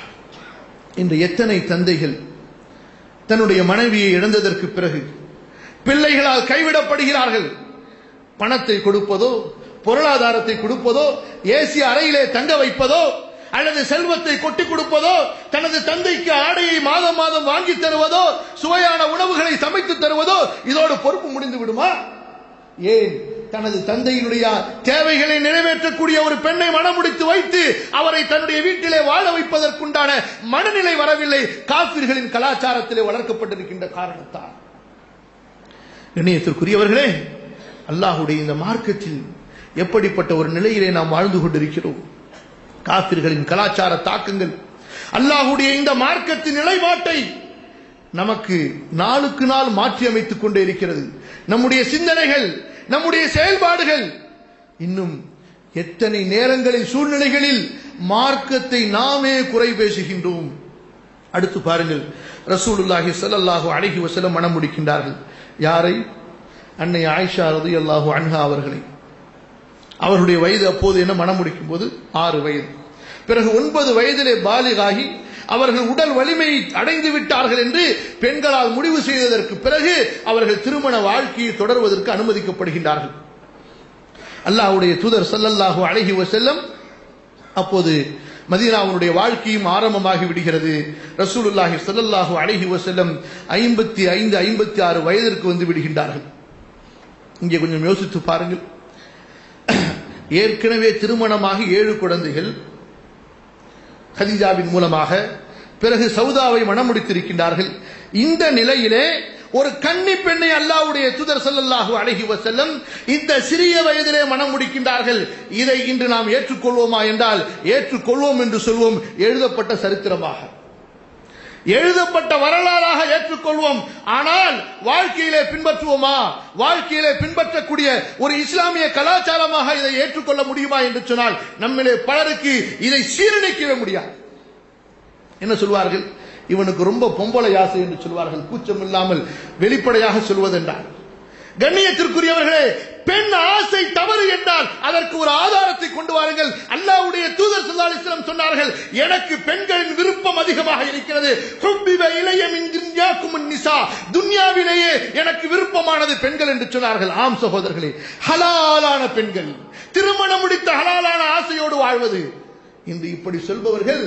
இன்று எத்தனை தந்தைகள் தன்னுடைய மனைவியை இழந்ததற்கு பிறகு பிள்ளைகளால் கைவிடப்படுகிறார்கள். பணத்தை கொடுப்பதோ, பொருளாதாரத்தை கொடுப்பதோ, ஏசி அறையிலே தங்க வைப்பதோ, அல்லது செல்வத்தை கொட்டி கொடுப்பதோ, தனது தந்தைக்கு ஆடையை மாதம் மாதம் வாங்கி தருவதோ, சுவையான உணவுகளை சமைத்து தருவதோ, இதோடு பொறுப்பு முடிந்து விடுமா? ஏன் தனது தந்தையினுடைய தேவைகளை நிறைவேற்றக்கூடிய ஒரு பெண்ணை மணமுடித்து வைத்து அவரை தன்னுடைய வீட்டிலே வாழ வைப்பதற்குண்டான மனநிலை வரவில்லை. காஃபிர்களின் கலாச்சாரத்திலே வளர்க்கப்பட்டிருக்கின்ற காரணத்தால். கண்ணியத்திற்குரியவர்களே, அல்லாஹ்வுடைய இந்த மார்க்கத்தில் எப்படிப்பட்ட ஒரு நிலையிலே நாம் வாழ்ந்து கொண்டிருக்கிறோம். காஃபிர்களின் கலாச்சார தாக்கங்கள் அல்லாஹ்வுடைய இந்த மார்க்கத்தின் நிலைப்பாட்டை நமக்கு நாளுக்கு நாள் மாற்றி அமைத்துக் கொண்டே இருக்கிறது. நம்முடைய சிந்தனைகள், நம்முடைய செயல்பாடுகள், இன்னும் எத்தனை நேரங்களில் சூழ்நிலைகளில் மார்க்கத்தை நாமே குறை பேசுகின்றோம். அடுத்து பாருங்கள், ரசூலுல்லாஹி ஸல்லல்லாஹு அலைஹி வஸல்லம் மணம் முடிக்கின்றார்கள். யாரை? அன்னை ஆயிஷா ரலியல்லாஹு அன்ஹா அவர்களை. அவருடைய வயது அப்போது என்ன? மணம் முடிக்கும் போது 6 வயது. பிறகு 9 வயதிலே பாலிகாகி அவர்கள் உடல் வலிமையை அடைந்து விட்டார்கள் என்று பெண்களால் முடிவு செய்ததற்கு பிறகு அவர்கள் திருமண வாழ்க்கையை தொடர்வதற்கு அனுமதிக்கப்படுகின்றார்கள். அல்லாஹ்வுடைய தூதர் ஸல்லல்லாஹு அலைஹி வஸல்லம் அப்போது மதீனாவுடைய வாழ்க்கையும் ஆரம்பமாகி விடுகிறது. ரசூலுல்லாஹி ஸல்லல்லாஹு அலைஹி வஸல்லம் 55 56 வயதிற்கு வந்து விடுகின்றார்கள். இங்கே கொஞ்சம் யோசித்து பாருங்கள். ஏற்கனவே திருமணமாகி 7 குழந்தைகள் கதீஜாவின் மூலமாக, பிறகு சௌதாவை மணம் முடித்திருக்கின்றார்கள். இந்த நிலையிலே ஒரு கன்னி பெண்ணை அல்லாஹ்வுடைய தூதர் ஸல்லல்லாஹு அலைஹி வஸல்லம் இந்த சிறிய வயதிலே மணம் முடிக்கின்றார்கள். இதை இன்று நாம் ஏற்றுக்கொள்வோமா என்றால் ஏற்றுக்கொள்வோம் என்று சொல்வோம். எழுதப்பட்ட சரித்திரமாக, எழுதப்பட்ட வரலாறாக ஏற்றுக்கொள்வோம். ஆனால் வாழ்க்கையிலே பின்பற்றுவோமா? வாழ்க்கையிலே பின்பற்றக்கூடிய ஒரு இஸ்லாமிய கலாச்சாரமாக இதை ஏற்றுக்கொள்ள முடியுமா என்று சொன்னால் நம்மிலே பலருக்கு இதை சீரழிக்கவே முடியாது. என்ன சொல்வார்கள்? இவனுக்கு ரொம்ப பொம்பளை ஆசை என்று சொல்வார்கள். கூச்சம் இல்லாமல் வெளிப்படையாக சொல்வதென்றால். கண்ணியத்திற்குரியவர்களே, பெண் ஆசை தவறு என்றால் அதற்கு ஒரு ஆதாரத்தை கொண்டு வாருங்கள். அல்லாஹ்வுடைய தூதர் ஸல்லல்லாஹு அலைஹி வஸல்லம் சொன்னார்கள், எனக்கு பெண்களின் விருப்பம் அதிகமாக இருக்கிறது. ஹுப்பிப இலைய மின் துன்யாக்கும் நிசா, துன்யாவிலேயே எனக்கு விருப்பமானது பெண்கள் என்று சொன்னார்கள். ஆம் சகோதரர்களே, ஹலாலான பெண்கள், திருமணம் முடித்த ஹலாலான ஆசையோடு வாழ்வது. இன்று இப்படி சொல்பவர்கள்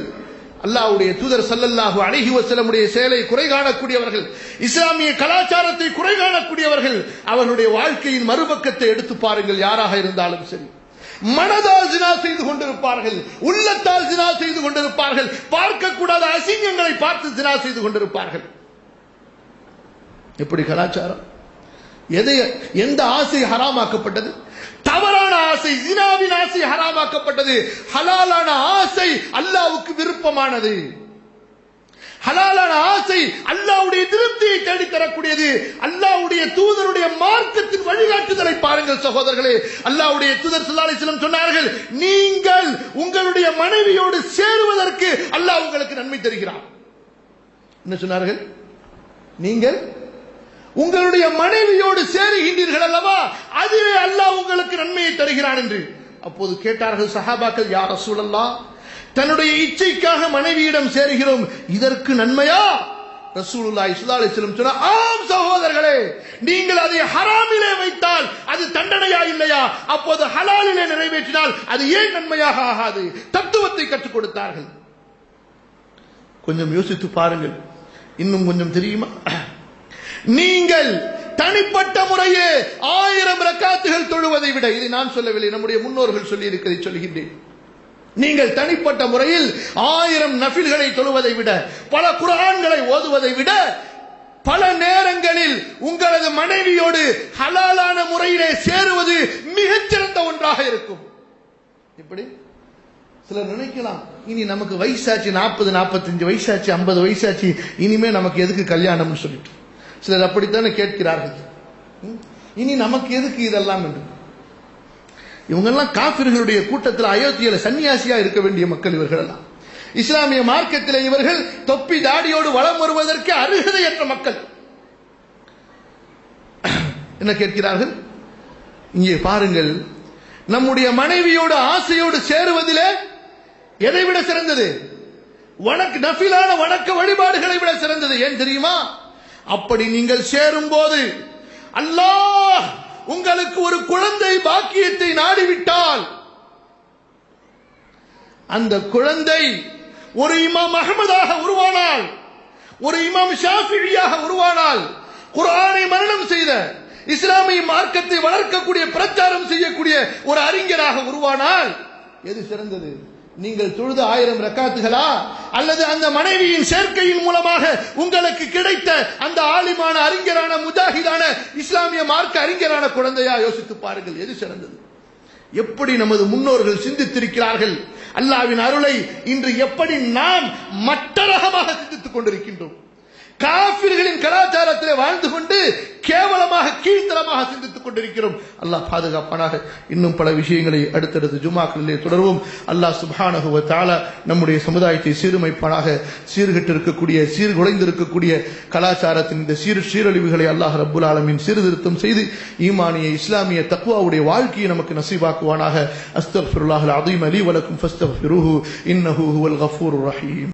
அல்லாஹ்வுடைய தூதர் ஸல்லல்லாஹு அலைஹி வஸல்லமுடைய செயலை குறை காணக்கூடியவர்கள், இஸ்லாமிய கலாச்சாரத்தை குறை காணக்கூடியவர்கள். அவர்களுடைய வாழ்க்கையின் மறுபக்கத்தை எடுத்து பாருங்கள். யாராக இருந்தாலும் சரி, மனதால் ஜினா செய்து கொண்டிருப்பார்கள், உள்ளத்தால் ஜினா செய்து கொண்டிருப்பார்கள், பார்க்கக்கூடாத அசிங்கங்களை பார்த்து ஜினா செய்து கொண்டிருப்பார்கள். எப்படி கலாச்சாரம்? எந்த ஆசை ஹராமாக்கப்பட்டது? தவறான ஆசை, ஜினாவின் ஆசை ஹராமாக்கப்பட்டது. ஹலாலான ஆசை அல்லாஹ்வுக்கு விருப்பமானது. ஹலாலான ஆசை அல்லாஹ்வுடைய திருப்தியை தேடித் தரக்கூடியது. அல்லாஹ்வுடைய தூதருடைய மார்க்கத்தின் வழிகாட்டுதலை பாருங்கள் சகோதரர்களே. அல்லாஹ்வுடைய தூதர் ஸல்லல்லாஹு அலைஹி வஸல்லம் சொன்னார்கள், நீங்கள் உங்களுடைய மனைவியோடு சேருவதற்கு அல்லாஹ் உங்களுக்கு நன்மை தருகிறார். என்ன சொன்னார்கள்? நீங்கள் உங்களுடைய மனைவியோடு சேருகின்றீர்கள் அல்லவா, அதிலே அல்லாஹ் உங்களுக்கு நன்மையை தருகிறான் என்று. அப்போது கேட்டார்கள் சஹாபாக்கள், யா ரசூலல்லாஹ், தன்னுடைய இச்சைக்காக மனைவியிடம் சேருகிறோம், இதற்கு நன்மையா? ரசூலுல்லாஹி ஸல்லல்லாஹு அலைஹி வஸல்லம் சொன்னார், ஆம் சகோதரர்களே, நீங்கள் அதை ஹராமிலே வைத்தால் அது தண்டனையா இல்லையா? அப்போது ஹலாலிலே நிறைவேற்றினால் அது ஏன் நன்மையாக ஆகாது? தத்துவத்தை கற்றுக் கொடுத்தார்கள். கொஞ்சம் யோசித்து பாருங்கள். இன்னும் கொஞ்சம் தெரியுமா? நீங்கள் தனிப்பட்ட முறையே 1000 ரக்காத்துகள் தொழுவதை விட, இதை நான் சொல்லவில்லை, நம்முடைய முன்னோர்கள் சொல்லி இருக்கிறதை சொல்கின்றேன். நீங்கள் தனிப்பட்ட முறையில் 1000 நஃபில்களை தொழுவதை விட, பல குர்ஆன்களை ஓதுவதை விட, பல நேரங்களில் உங்களது மனைவியோடு ஹலாலான முறையிலே சேருவது மிகச்சிறந்த ஒன்றாக இருக்கும். இப்படி சிலர் நினைக்கலாம், இனி நமக்கு வயசாச்சு, 40 45 வயசாச்சு, 50 வயசாச்சு, இனிமே நமக்கு எதுக்கு கல்யாணம்னு சொல்லிட்டு சிலர் அப்படித்தானே கேட்கிறார்கள். இனி நமக்கு எதுக்கு இதெல்லாம் என்று. இவங்கெல்லாம் காபிர்களுடைய கூட்டத்தில் அயோத்தியில சன்னியாசியா இருக்க வேண்டிய மக்கள் இவர்கள் எல்லாம். இஸ்லாமிய மார்க்கத்தில் இவர்கள் தொப்பி தாடியோடு வலம் வருவதற்கு அருகதையற்ற மக்கள். என்ன கேட்கிறார்கள்? இங்கே பாருங்கள், நம்முடைய மனைவியோடு ஆசையோடு சேருவதிலே எதை விட சிறந்தது? நஃபிலான வணக்க வழிபாடுகளை விட சிறந்தது. ஏன் தெரியுமா? அப்படி நீங்கள் சேரும் போது அல்லாஹ் உங்களுக்கு ஒரு குழந்தை பாக்கியத்தை நாடிவிட்டால், அந்த குழந்தை ஒரு இமாம் அஹ்மதாக உருவானால், ஒரு இமாம் ஷாஃபிஈயாக உருவானால், குர்ஆனை மரணம் செய்த, இஸ்லாமிய மார்க்கத்தை வளர்க்கக்கூடிய, பிரச்சாரம் செய்யக்கூடிய ஒரு அறிஞராக உருவானால் எது சிறந்தது? நீங்கள் தொழுத 1000 ரக்காத்துகளா, அல்லது அந்த மனைவியின் சேர்க்கையின் மூலமாக உங்களுக்கு கிடைத்த அந்த ஆலிமான அறிஞரான, முஜாஹிதான, இஸ்லாமிய மார்க்க அறிஞரான குழந்தையா? யோசித்து பாருங்கள், எது சிறந்தது? எப்படி நமது முன்னோர்கள் சிந்தித்திருக்கிறார்கள். அல்லாஹ்வின் அருளை இன்று எப்படி நாம் மட்டரகமாக சிந்தித்துக் கொண்டிருக்கின்றோம். காஃபிர்களின் கலாச்சாரத்திலே வாழ்ந்து கொண்டு கேவலமாக, கீழ்த்தரமாக சிந்தித்துக் கொண்டிருக்கிறோம். அல்லாஹ் பாதுகாப்பானாக. இன்னும் பல விஷயங்களை அடுத்தடுத்து ஜுமாக்களிலே தொடர்வோம். அல்லாஹ் சுப்ஹானஹு வ தஆலா நம்முடைய சமுதாயத்தை சீர்மைப்பானாக, சீர்கெட்டிருக்கக்கூடிய, சீர்குலைந்திருக்கக்கூடிய கலாச்சாரத்தின் இந்த சீரழிவுகளை அல்லாஹ் ரப்புல் ஆலமீன் சீர்திருத்தம் செய்து ஈமானிய, இஸ்லாமிய, தக்வாவுடைய வாழ்க்கையை நமக்கு நசீபாக்குவானாக. அஸ்தக்ஃபிருல்லாஹல் அஸீம் லீ வ லக்கும் ஃபஸ்தக்ஃபிருஹு இன்னஹு ஹுவல் கஃபூருர் ரஹீம்.